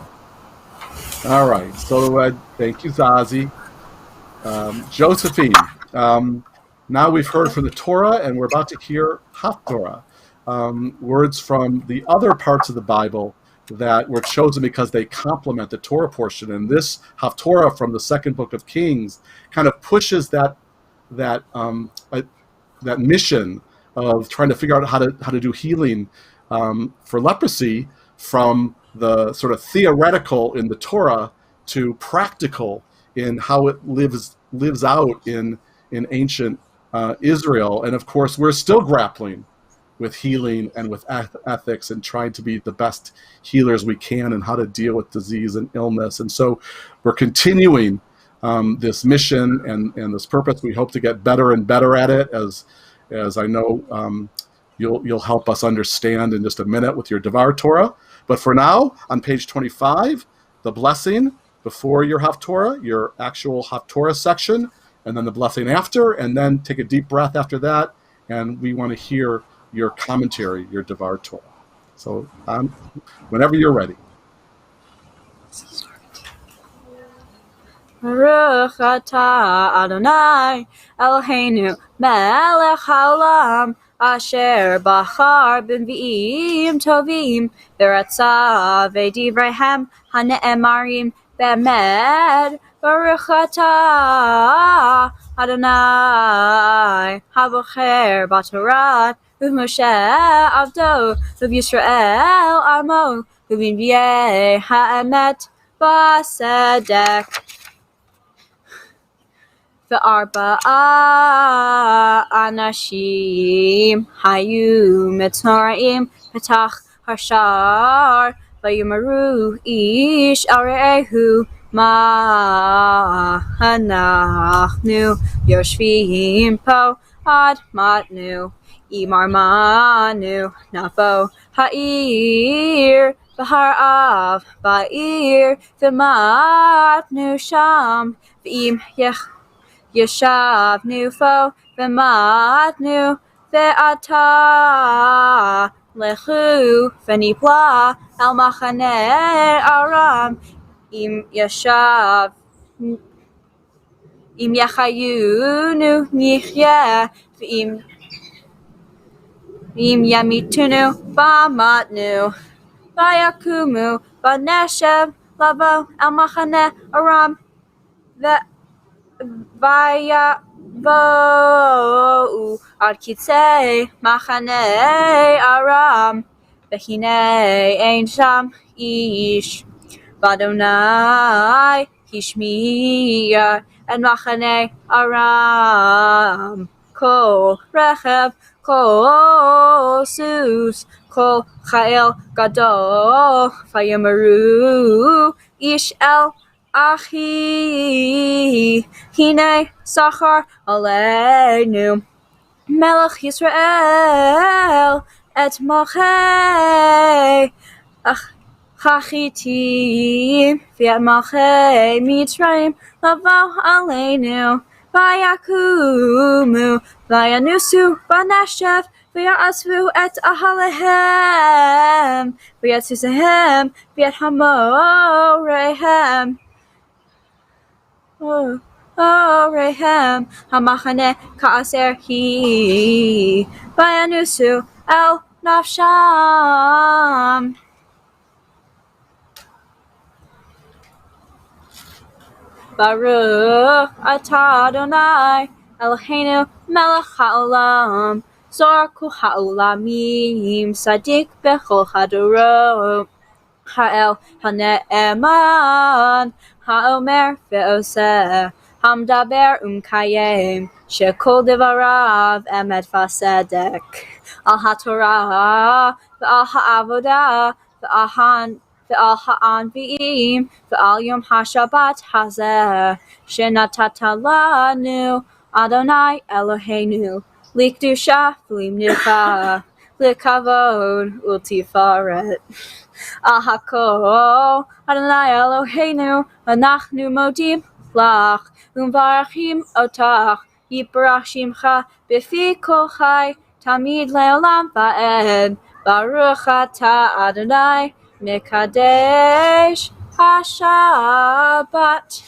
A: All right. So thank you, Zazie. Josephine, now we've heard from the Torah, and we're about to hear Haftorah, words from the other parts of the Bible that were chosen because they complement the Torah portion. And this Haftorah from the second book of Kings kind of pushes that mission of trying to figure out how to do healing for leprosy from the sort of theoretical in the Torah to practical in how it lives out in ancient Israel. And of course, we're still grappling with healing and with ethics and trying to be the best healers we can and how to deal with disease and illness. And so we're continuing this mission and this purpose. We hope to get better and better at it, as I know you'll help us understand in just a minute with your Devar Torah. But for now, on page 25, the blessing before your Haftorah, your actual Haftorah section, and then the blessing after, and then take a deep breath after that, and we want to hear your commentary, your Devar Torah. So whenever you're ready.
D: Baruch atah Adonai Eloheinu melech haolam asher bachar b'nvi'im tovim v'ratza v'divreihem hane'emarim be'emed. Baruch atah Adonai habocher b'torah u'Moshe avdo u'Yisrael amo u'b'nvi'ei ha'emet b'sedek. Ve'arba'a anashim hayu metzora'im petach hashar v'yimaru ish arehu ma hanachnu yoshvim po ad matnu imarmanu nafo ha'ir v'harav ba'ir v'matnu sham v'im Yeshavnu fo v'matnu ve'ata lechu v'nipla al machane aram im yachayunu nichya v'im yamitunu v'matnu v'yakumu v'neshev lavo al machane aram Vayavo'u ad kitzei machane aram v'hinei ein sham ish v'Adonai hishmiya et machane aram kol rechev kol sus kol chayil gadol v'yamaru ish el Achi, hine sachar aleinu, Melech Yisrael, et malchei chachitim, v'et malchei Mitzrayim, lavo aleinu, vayakumu, vayanusu, vaneshev, v'ya'asvu et ahalehem, v'yatzusehem, v'et hamorehem. Rehem hamachane ka'aser hi vayanusu el nafsham. Baruch atah Adonai Eloheinu melech ha'olam zor kol ha'olamim sadik bechol hadorot ha'el ha'ne'eman ha'omer ve'oseh Hamdaber Kayem Shekol Devarav Emet Vasedek Al HaTorah Ve'al HaAvodah Ve'al HaAnviim Ve'al Yom HaShabbat Hazeh Shenatata Lanu Adonai Eloheinu Likdusha V'limnifa Likavod Ultifaret Al HaKol Adonai Eloheinu Anachnu Modim Lach Umvarachim otach Yiparach Shimcha B'fi kol chai Tamid le'olam va'ed Baruch atah Adonai Mekadesh HaShabbat.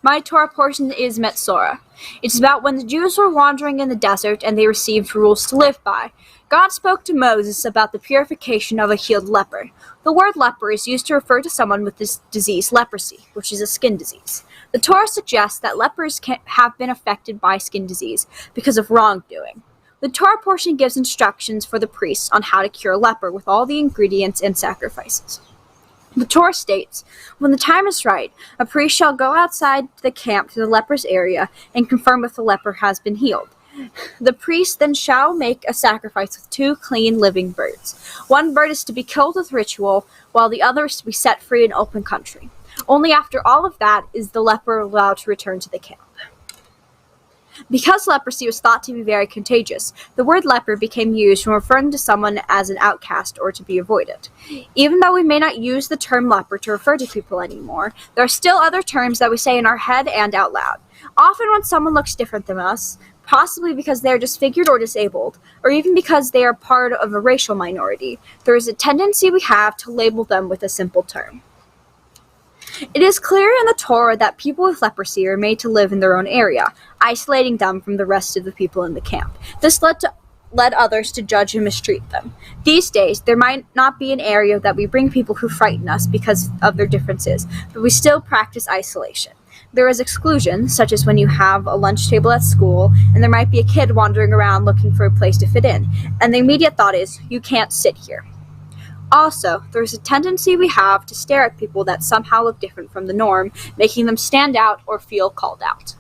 D: My Torah portion is Metzora. It's about when the Jews were wandering in the desert and they received rules to live by. God spoke to Moses about the purification of a healed leper. The word leper is used to refer to someone with this disease, leprosy, which is a skin disease. The Torah suggests that lepers have been affected by skin disease because of wrongdoing. The Torah portion gives instructions for the priests on how to cure a leper with all the ingredients and sacrifices. The Torah states, when the time is right, a priest shall go outside the camp to the leper's area and confirm if the leper has been healed. The priest then shall make a sacrifice with 2 clean living birds. One bird is to be killed with ritual, while the other is to be set free in open country. Only after all of that is the leper allowed to return to the camp. Because leprosy was thought to be very contagious, the word leper became used when referring to someone as an outcast or to be avoided. Even though we may not use the term leper to refer to people anymore, there are still other terms that we say in our head and out loud. Often when someone looks different than us, possibly because they are disfigured or disabled, or even because they are part of a racial minority, there is a tendency we have to label them with a simple term. It is clear in the Torah that people with leprosy are made to live in their own area, isolating them from the rest of the people in the camp. This led others to judge and mistreat them. These days, there might not be an area that we bring people who frighten us because of their differences, but we still practice isolation. There is exclusion, such as when you have a lunch table at school, and there might be a kid wandering around looking for a place to fit in, and the immediate thought is, you can't sit here. Also, there is a tendency we have to stare at people that somehow look different from the norm, making them stand out or feel called out.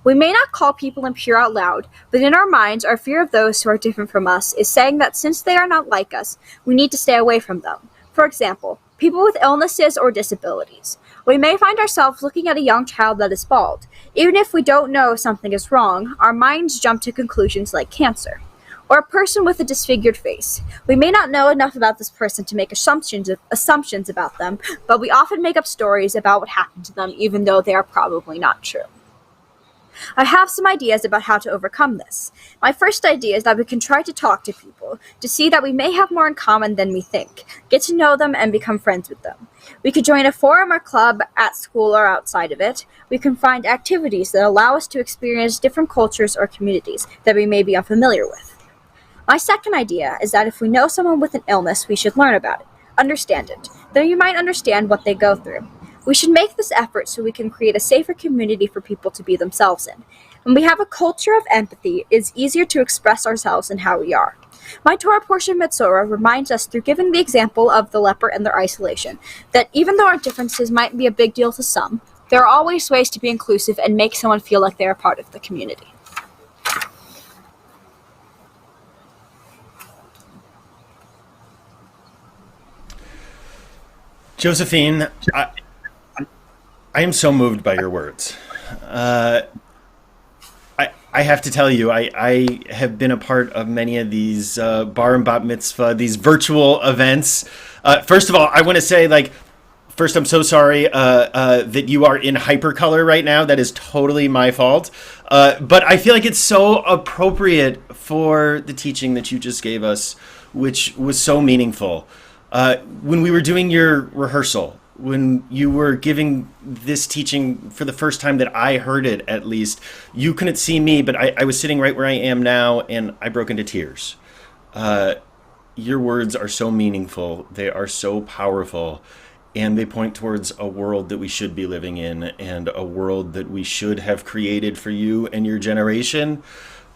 D: We may not call people impure out loud, but in our minds, our fear of those who are different from us is saying that since they are not like us, we need to stay away from them. For example, people with illnesses or disabilities. We may find ourselves looking at a young child that is bald. Even if we don't know something is wrong, our minds jump to conclusions like cancer. Or a person with a disfigured face. We may not know enough about this person to make assumptions about them, but we often make up stories about what happened to them even though they are probably not true. I have some ideas about how to overcome this. My first idea is that we can try to talk to people, to see that we may have more in common than we think, get to know them and become friends with them. We could join a forum or club at school or outside of it. We can find activities that allow us to experience different cultures or communities that we may be unfamiliar with. My second idea is that if we know someone with an illness, we should learn about it, understand it. Then you might understand what they go through. We should make this effort so we can create a safer community for people to be themselves in. When we have a culture of empathy, it is easier to express ourselves and how we are. My Torah portion Metzora reminds us through giving the example of the leper and their isolation, that even though our differences might be a big deal to some, there are always ways to be inclusive and make someone feel like they are part of the community.
H: Josephine, I am so moved by your words. I have to tell you, I have been a part of many of these bar and bat mitzvah, these virtual events. First of all, I want to say, first, I'm so sorry that you are in hypercolor right now. That is totally my fault. But I feel like it's so appropriate for the teaching that you just gave us, which was so meaningful. When we were doing your rehearsal, when you were giving this teaching for the first time that I heard it, at least, you couldn't see me, but I was sitting right where I am now, and I broke into tears. Your words are so meaningful. They are so powerful, and they point towards a world that we should be living in and a world that we should have created for you and your generation.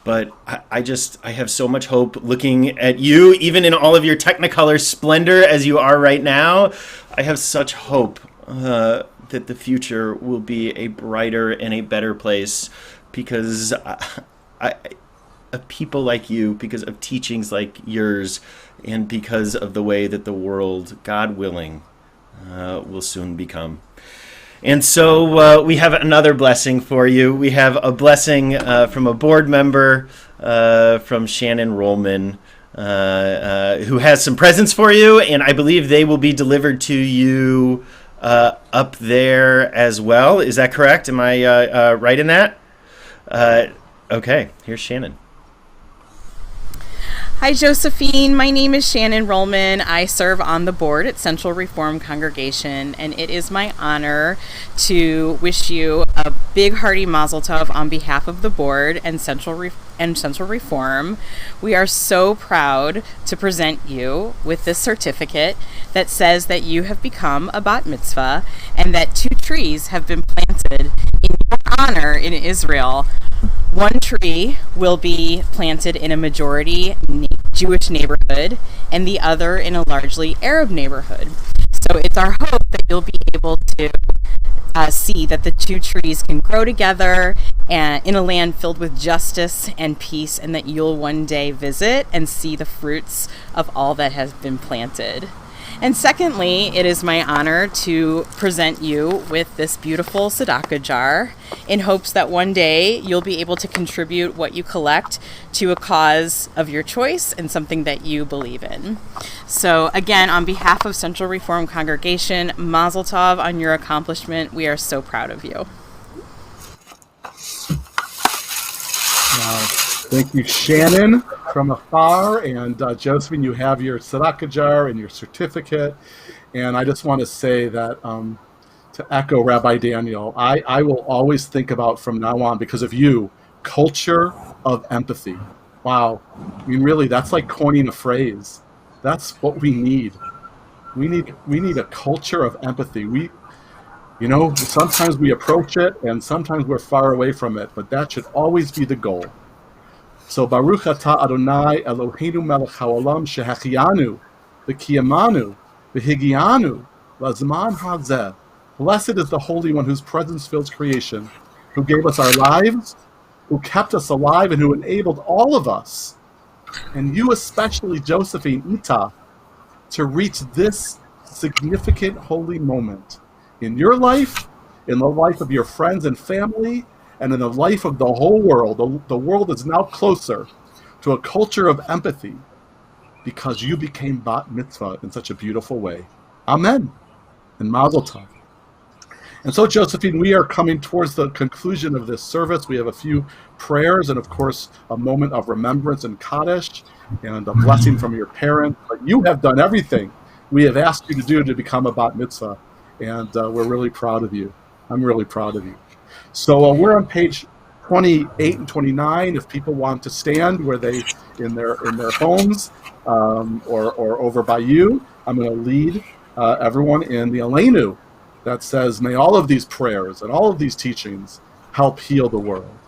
H: But I have so much hope looking at you, even in all of your Technicolor splendor as you are right now. I have such hope that the future will be a brighter and a better place because of people like you, because of teachings like yours, and because of the way that the world, God willing, will soon become. And so we have another blessing for you. We have a blessing from a board member, from Shannon Rollman, who has some presents for you, and I believe they will be delivered to you up there as well. Is that correct? Am I right in that? Okay, here's Shannon.
J: Hi, Josephine. My name is Shannon Rollman. I serve on the board at Central Reform Congregation, and it is my honor to wish you a big hearty mazel tov on behalf of the board and Central Reform. We are so proud to present you with this certificate that says that you have become a bat mitzvah and that 2 trees have been planted in your honor in Israel. 1 tree will be planted in a majority Jewish neighborhood and the other in a largely Arab neighborhood. So it's our hope that you'll be able to see that the 2 trees can grow together and in a land filled with justice and peace, and that you'll one day visit and see the fruits of all that has been planted. And secondly, it is my honor to present you with this beautiful tzedakah jar in hopes that one day you'll be able to contribute what you collect to a cause of your choice and something that you believe in. So again, on behalf of Central Reform Congregation, mazel tov on your accomplishment. We are so proud of you.
A: Thank you, Shannon, from afar. And Josephine, you have your tzedakah jar and your certificate. And I just want to say that, to echo Rabbi Daniel, I will always think about from now on, because of you, culture of empathy. Wow. I mean, really, that's like coining a phrase. That's what we need. We need a culture of empathy. Sometimes we approach it and sometimes we're far away from it, but that should always be the goal. So Baruch atah Adonai Eloheinu melech haolam shehachianu v'kiyamanu v'higianu lazman hazeh. Blessed is the Holy One whose presence fills creation, who gave us our lives, who kept us alive, and who enabled all of us, and you especially, Josephine Ita, to reach this significant holy moment in your life, in the life of your friends and family, and in the life of the whole world. The world is now closer to a culture of empathy because you became bat mitzvah in such a beautiful way. Amen. And mazel tov. And so, Josephine, we are coming towards the conclusion of this service. We have a few prayers and, of course, a moment of remembrance and Kaddish and a blessing from your parents. But you have done everything we have asked you to do to become a bat mitzvah, and we're really proud of you. I'm really proud of you. So we're on page 28 and 29. If people want to stand where they in their homes or over by you, I'm going to lead everyone in the Aleinu that says, may all of these prayers and all of these teachings help heal the world.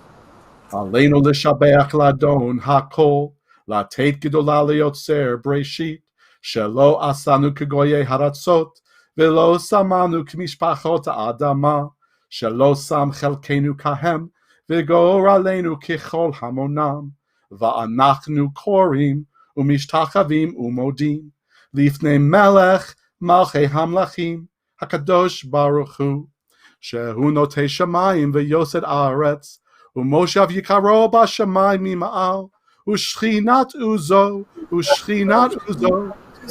A: Aleinu l'shabeach ladon hakol latet gedola leyotzer breshit shelo asanu kegoye haratzot velo samanu k'mishpachot adama. Shelo sam chelkenu kahem, v'gor aleinu kichol hamonam, va'anachnu korim, umishtachavim umodim, lifnei melech Malchei Hamlachim, HaKadosh Baruch Hu, Shehu Notei Shamayim V'Yosed Aretz, Umoshav Yikaro B'Shamayim Mima'al, Ushchinat Uzo,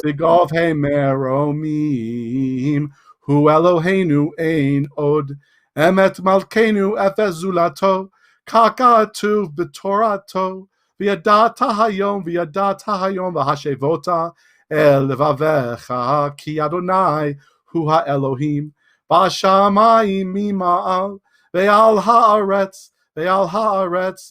A: B'Gov Meromim, Hu Eloheinu Ein Od, Emet Malkeinu Efes Zulato, Kakatuv B'Torato, V'yadata Hayom V'Hashevota El Levavecha Ki Adonai Hu HaElohim B'Shamayim Mima'al Ve'al Haaretz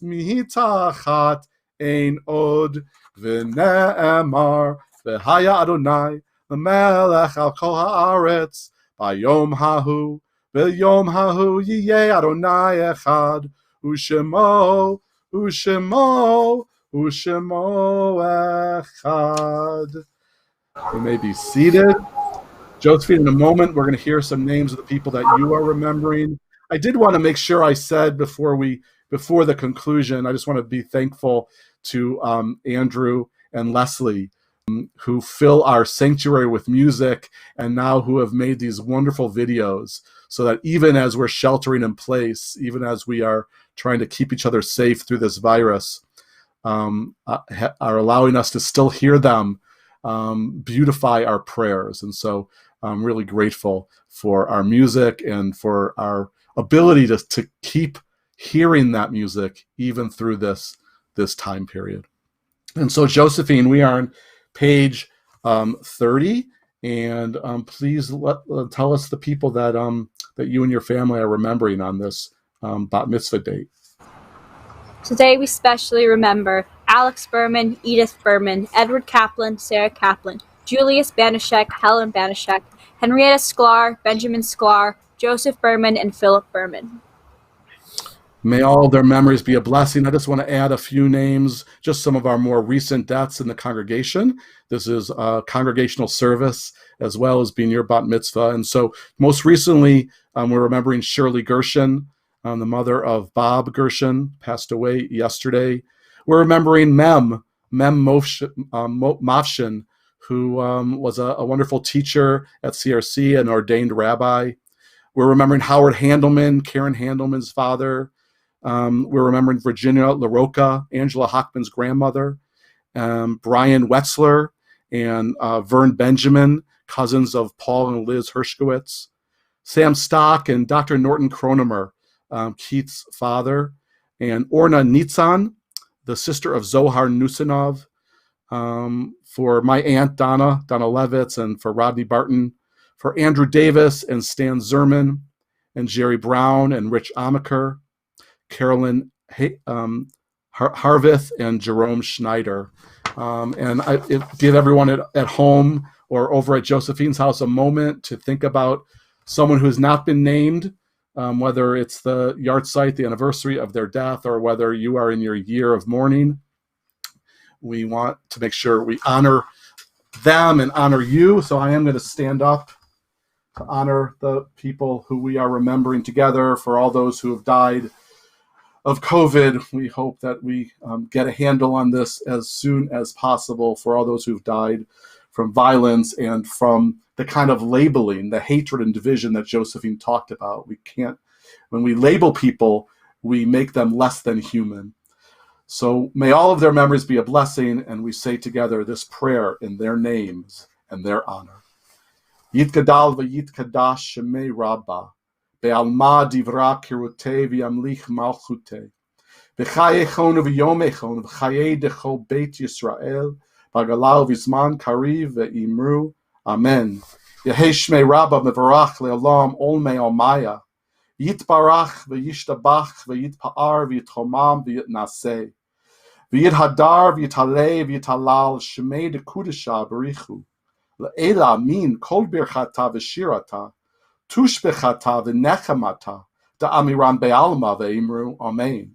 A: Mihitachat Ein Od V'Ne'emar V'Haya Adonai L'Melech Al Kol Haaretz B'Yom Hahu Yiyeh Adonai Echad Ushemo Echad. You may be seated. Josephine, in a moment, we're going to hear some names of the people that you are remembering. I did want to make sure I said before the conclusion, I just want to be thankful to Andrew and Leslie, who fill our sanctuary with music and now who have made these wonderful videos so that even as we're sheltering in place, even as we are trying to keep each other safe through this virus, are allowing us to still hear them beautify our prayers. And so I'm really grateful for our music and for our ability to keep hearing that music even through this time period. And so, Josephine, we are on page 30, and please tell us the people that you and your family are remembering on this Bat Mitzvah date.
D: Today we specially remember Alex Berman, Edith Berman, Edward Kaplan, Sarah Kaplan, Julius Banashek, Helen Banashek, Henrietta Sklar, Benjamin Sklar, Joseph Berman, and Philip Berman.
A: May all their memories be a blessing. I just want to add a few names, just some of our more recent deaths in the congregation. This is a congregational service as well as being your Bat Mitzvah. And so most recently, we're remembering Shirley Gershon, the mother of Bob Gershon, passed away yesterday. We're remembering Mem Mofshin, who was a wonderful teacher at CRC, an ordained rabbi. We're remembering Howard Handelman, Karen Handelman's father. We're remembering Virginia LaRocca, Angela Hockman's grandmother, Brian Wetzler, and Vern Benjamin, cousins of Paul and Liz Hershkowitz, Sam Stock and Dr. Norton Kronemer, Keith's father, and Orna Nitzan, the sister of Zohar Nusinov, for my aunt Donna Levitz, and for Rodney Barton, for Andrew Davis and Stan Zerman, and Jerry Brown and Rich Amaker, Carolyn Harvith and Jerome Schneider. And I give everyone at home or over at Josephine's house a moment to think about someone who's not been named, whether it's the yahrzeit, the anniversary of their death, or whether you are in your year of mourning. We want to make sure we honor them and honor you. So I am going to stand up to honor the people who we are remembering together. For all those who have died of COVID, we hope that we get a handle on this as soon as possible. For all those who've died from violence and from the kind of labeling, the hatred and division that Josephine talked about. We can't, when we label people, we make them less than human. So may all of their memories be a blessing, and we say together this prayer in their names and their honor. Yitgadal v'yitkadash shemei Rabbah, be'alma divra kirutei v'yamlich malchutei, v'chayechon v'yomechon v'chayei decho beit Yisrael, v'galal v'zman kariv v'imru, amen. Yehei shmei Rabbah mevarach le'olam olmei almaya, yitbarach v'yishtabach v'yitpa'ar v'yitchomam v'yitnaseh, v'yithadar v'yitalei v'yitalal shmei dekudesha barichu, Le'ela min kol birchata v'shirata, tushbechata v'nechamata, da'amiram be'alma ve'imru, amen.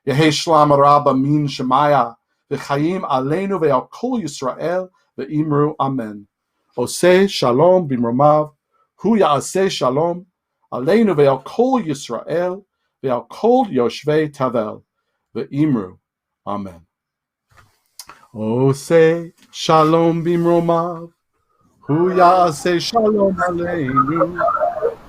A: Yehei shlam Rabbah min shemaya, v'chayim aleinu ve'al kol Yisrael, ve'imru, amen. Oseh shalom b'mromav, hu ya'aseh shalom, aleinu ve'al kol Yisrael, ve'al kol yoshvei tavel, ve'imru, amen. Oseh shalom b'mromav, Hu Ya'aseh Shalom Aleinu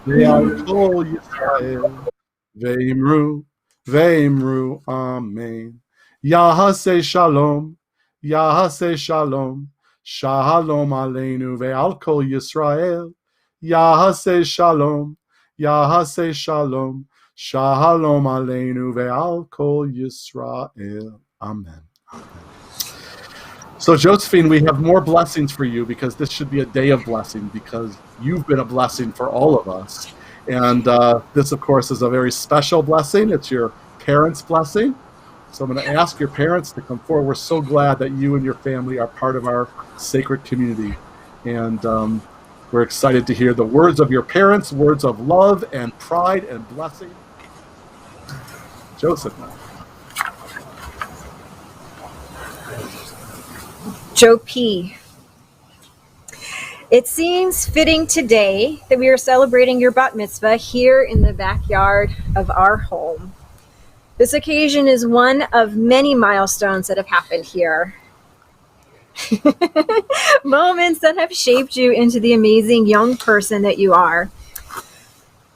A: Ve'al Kol Yisrael Ve'imru Ve'imru Amen. Ya'aseh Shalom, Ya'aseh Shalom, Shalom Aleinu Ve'al Kol Yisrael. Ya'aseh Shalom, Ya'aseh Shalom, Shalom Aleinu Ve'al Kol Yisrael. Amen. So, Josephine, we have more blessings for you, because this should be a day of blessing, because you've been a blessing for all of us. And this, of course, is a very special blessing. It's your parents' blessing. So I'm going to ask your parents to come forward. We're so glad that you and your family are part of our sacred community. And we're excited to hear the words of your parents, words of love and pride and blessing. Joseph.
K: Joe P. It seems fitting today that we are celebrating your Bat Mitzvah here in the backyard of our home. This occasion is one of many milestones that have happened here. Moments that have shaped you into the amazing young person that you are.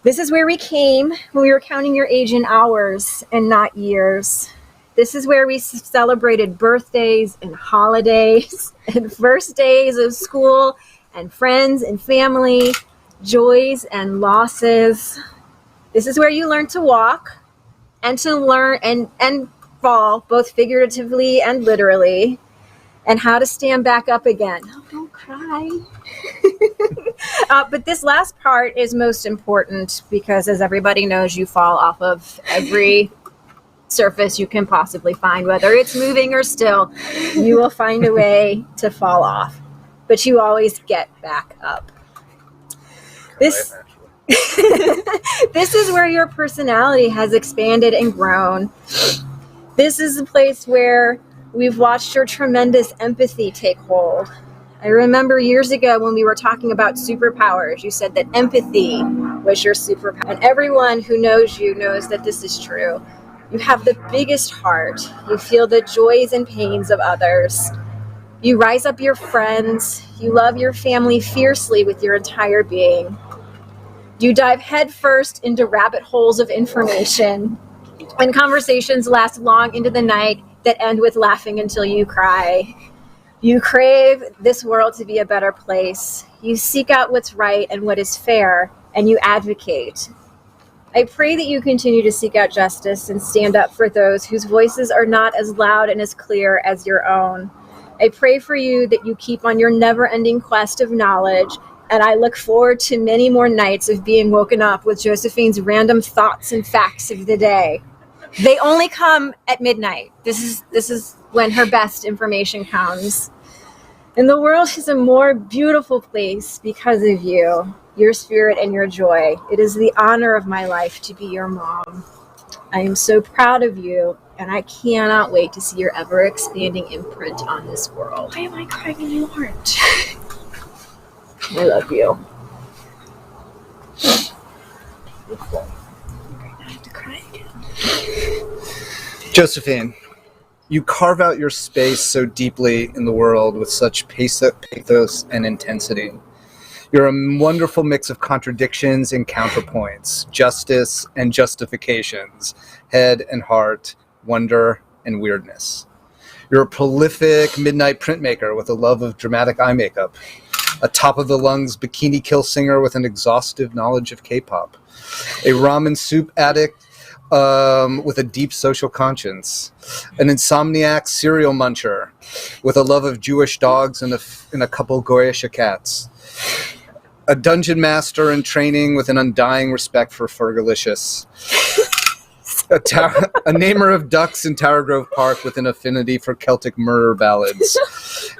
K: This is where we came when we were counting your age in hours and not years. This is where we celebrated birthdays and holidays and first days of school and friends and family, joys and losses. This is where you learn to walk and to learn and fall, both figuratively and literally, and how to stand back up again. Oh, don't cry. But this last part is most important because, as everybody knows, you fall off of every surface you can possibly find, whether it's moving or still. You will find a way to fall off, but you always get back up. This is where your personality has expanded and grown. This is a place where we've watched your tremendous empathy take hold. I remember years ago when we were talking about superpowers, you said that empathy was your superpower. And everyone who knows you knows that this is true. You have the biggest heart. You feel the joys and pains of others. You rise up your friends. You love your family fiercely with your entire being. You dive headfirst into rabbit holes of information, and conversations last long into the night that end with laughing until you cry. You crave this world to be a better place. You seek out what's right and what is fair, and you advocate. I pray that you continue to seek out justice and stand up for those whose voices are not as loud and as clear as your own. I pray for you that you keep on your never-ending quest of knowledge, and I look forward to many more nights of being woken up with Josephine's random thoughts and facts of the day. They only come at midnight. This is when her best information comes. And the world is a more beautiful place because of you, your spirit and your joy. It is the honor of my life to be your mom. I am so proud of you, and I cannot wait to see your ever-expanding imprint on this world.
F: Why am I crying and you aren't?
K: I love you.
F: I have to cry again.
B: Josephine, you carve out your space so deeply in the world with such pathos and intensity. You're a wonderful mix of contradictions and counterpoints, justice and justifications, head and heart, wonder and weirdness. You're a prolific midnight printmaker with a love of dramatic eye makeup, a top-of-the-lungs bikini kill singer with an exhaustive knowledge of K-pop, a ramen soup addict with a deep social conscience, an insomniac cereal muncher with a love of Jewish dogs and a couple Goyish cats, a dungeon master in training with an undying respect for Fergalicious, a namer of ducks in Tower Grove Park with an affinity for Celtic murder ballads,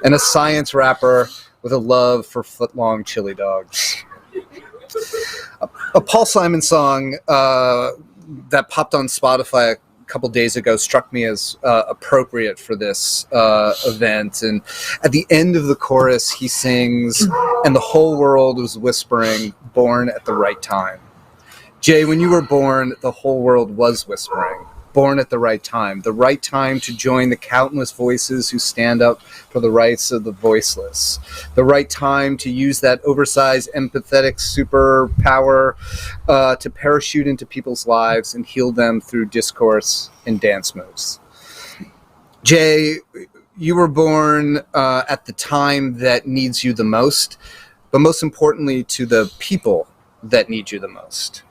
B: and a science rapper with a love for foot-long chili dogs. A Paul Simon song that popped on Spotify a couple days ago struck me as appropriate for this event. And at the end of the chorus, he sings, "And the whole world was whispering, born at the right time." Jay, when you were born, the whole world was whispering. born at the right time to join the countless voices who stand up for the rights of the voiceless, the right time to use that oversized empathetic superpower to parachute into people's lives and heal them through discourse and dance moves. Jay, you were born at the time that needs you the most, but most importantly to the people that need you the most.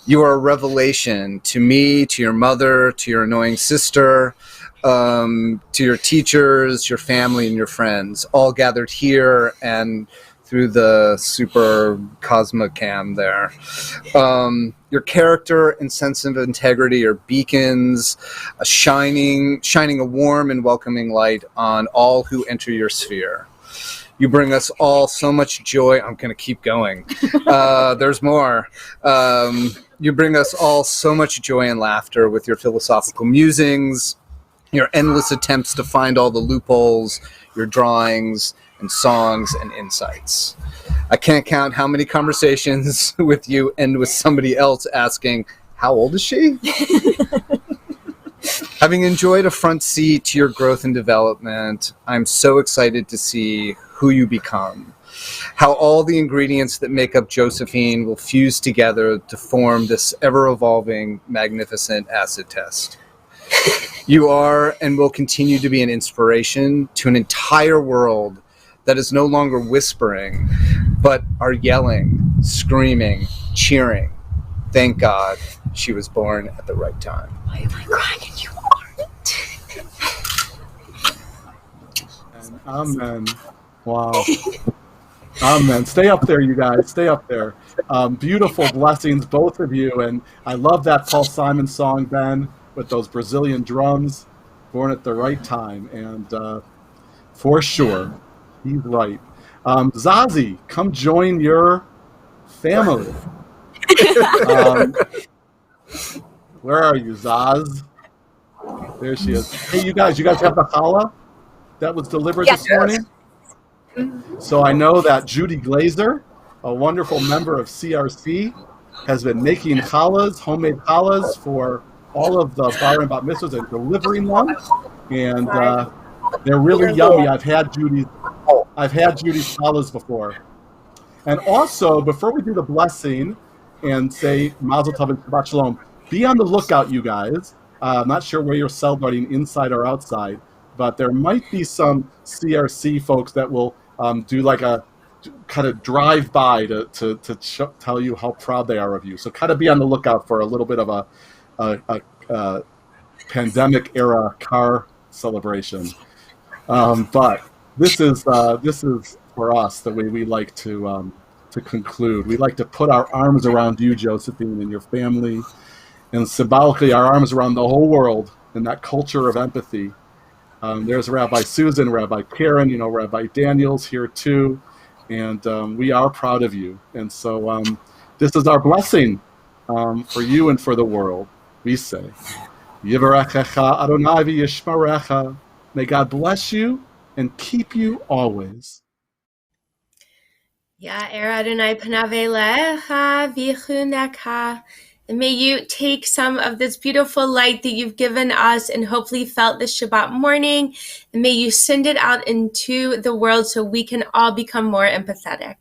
B: You are a revelation to me, to your mother, to your annoying sister, to your teachers, your family, and your friends, all gathered here and through the super Cosmocam there. Your character and sense of integrity are beacons, shining a warm and welcoming light on all who enter your sphere. You bring us all so much joy. I'm going to keep going. There's more. You bring us all so much joy and laughter with your philosophical musings, your endless attempts to find all the loopholes, your drawings and songs and insights. I can't count how many conversations with you end with somebody else asking, how old is she? Having enjoyed a front seat to your growth and development, I'm so excited to see who you become, how all the ingredients that make up Josephine will fuse together to form this ever-evolving, magnificent acid test. You are and will continue to be an inspiration to an entire world that is no longer whispering, but are yelling, screaming, cheering. Thank God she was born at the right time.
K: Why am I crying and you aren't?
A: Amen. Wow. Amen. Stay up there, you guys. Stay up there. Beautiful blessings, both of you. And I love that Paul Simon song, Ben, with those Brazilian drums. Born at the right time. And for sure, he's right. Zazie, come join your family. Where are you, Zaz? There she is. Hey, you guys have the challah that was delivered this morning? So I know that Judy Glazer, a wonderful member of CRC, has been making challahs, homemade challahs for all of the bar and bat mitzvahs and delivering them. And they're really yummy. I've had Judy's challahs before. And also, before we do the blessing and say Mazel Tov and Shabbat Shalom, be on the lookout, you guys. I'm not sure where you're celebrating, inside or outside, but there might be some CRC folks that will do like a kind of drive by to tell you how proud they are of you. So kind of be on the lookout for a little bit of a pandemic era car celebration. But this is for us the way we like to conclude. We like to put our arms around you, Josephine, and your family, and symbolically our arms around the whole world in that culture of empathy. There's Rabbi Susan, Rabbi Karen, Rabbi Daniel's here too, and we are proud of you. And so this is our blessing for you and for the world. We say, Yivarechecha Adonai v'yishmarecha. May God bless you and keep you always.
F: Ya'er Adonai panav elecha v'yichuneka. And may you take some of this beautiful light that you've given us and hopefully felt this Shabbat morning, and may you send it out into the world so we can all become more empathetic.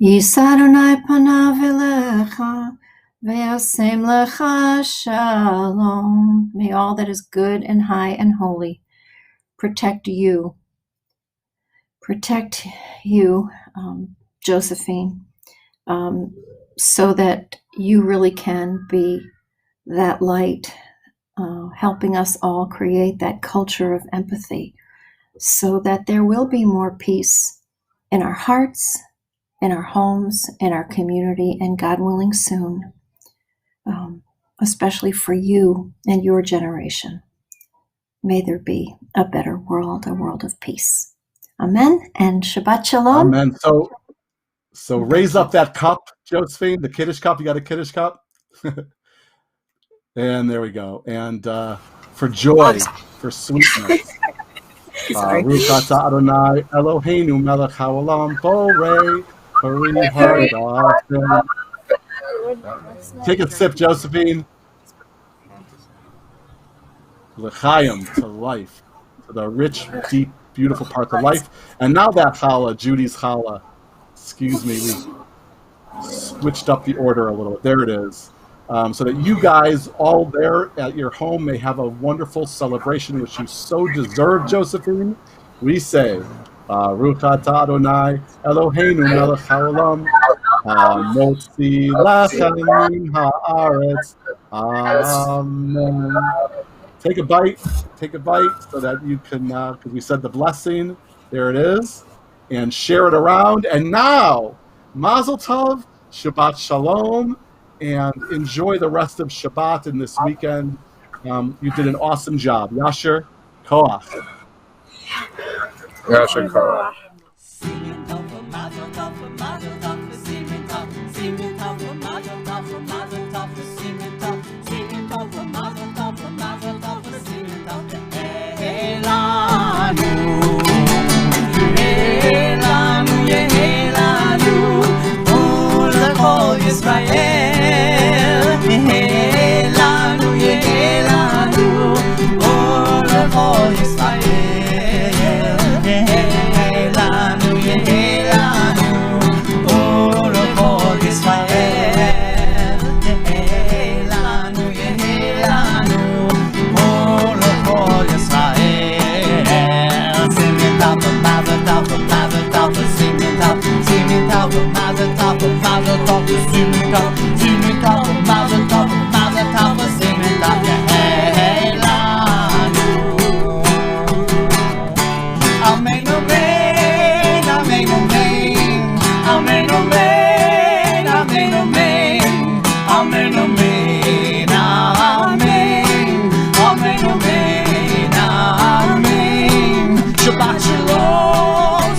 G: Yisa Adonai panav elecha ve'asem lecha shalom. May all that is good and high and holy protect you. Protect you, Josephine, so that you really can be that light, helping us all create that culture of empathy so that there will be more peace in our hearts, in our homes, in our community, and God willing soon, especially for you and your generation. May there be a better world, a world of peace. Amen and Shabbat Shalom.
A: Amen. So raise up that cup, Josephine, the Kaddish cup. You got a Kaddish cup? And there we go. And for joy, for sweetness. Baruch atah Adonai Eloheinu melech haolam borei pari hadafen. Take a sip, Josephine. l'chaim, to life, to the rich, deep, beautiful parts of life. And now that challah, Judy's challah, excuse me, we switched up the order a little bit. There it is. So that you guys all there at your home may have a wonderful celebration, which you so deserve, Josephine. We say, Baruch atah Adonai Eloheinu melech haolam, motzi lachem min haaretz. Amen. Take a bite, so that you can, because we said the blessing, there it is, and share it around. And now, Mazel Tov, Shabbat Shalom, and enjoy the rest of Shabbat in this weekend. You did an awesome job. Yasher Koach.
B: Yasher Koach.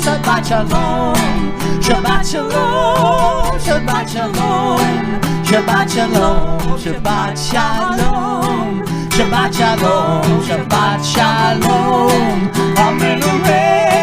E: Shabbat shalom, Shabbat shalom, Shabbat shalom, Shabbat shalom, Shabbat shalom, Shabbat shalom, Shabbat shalom, Amen.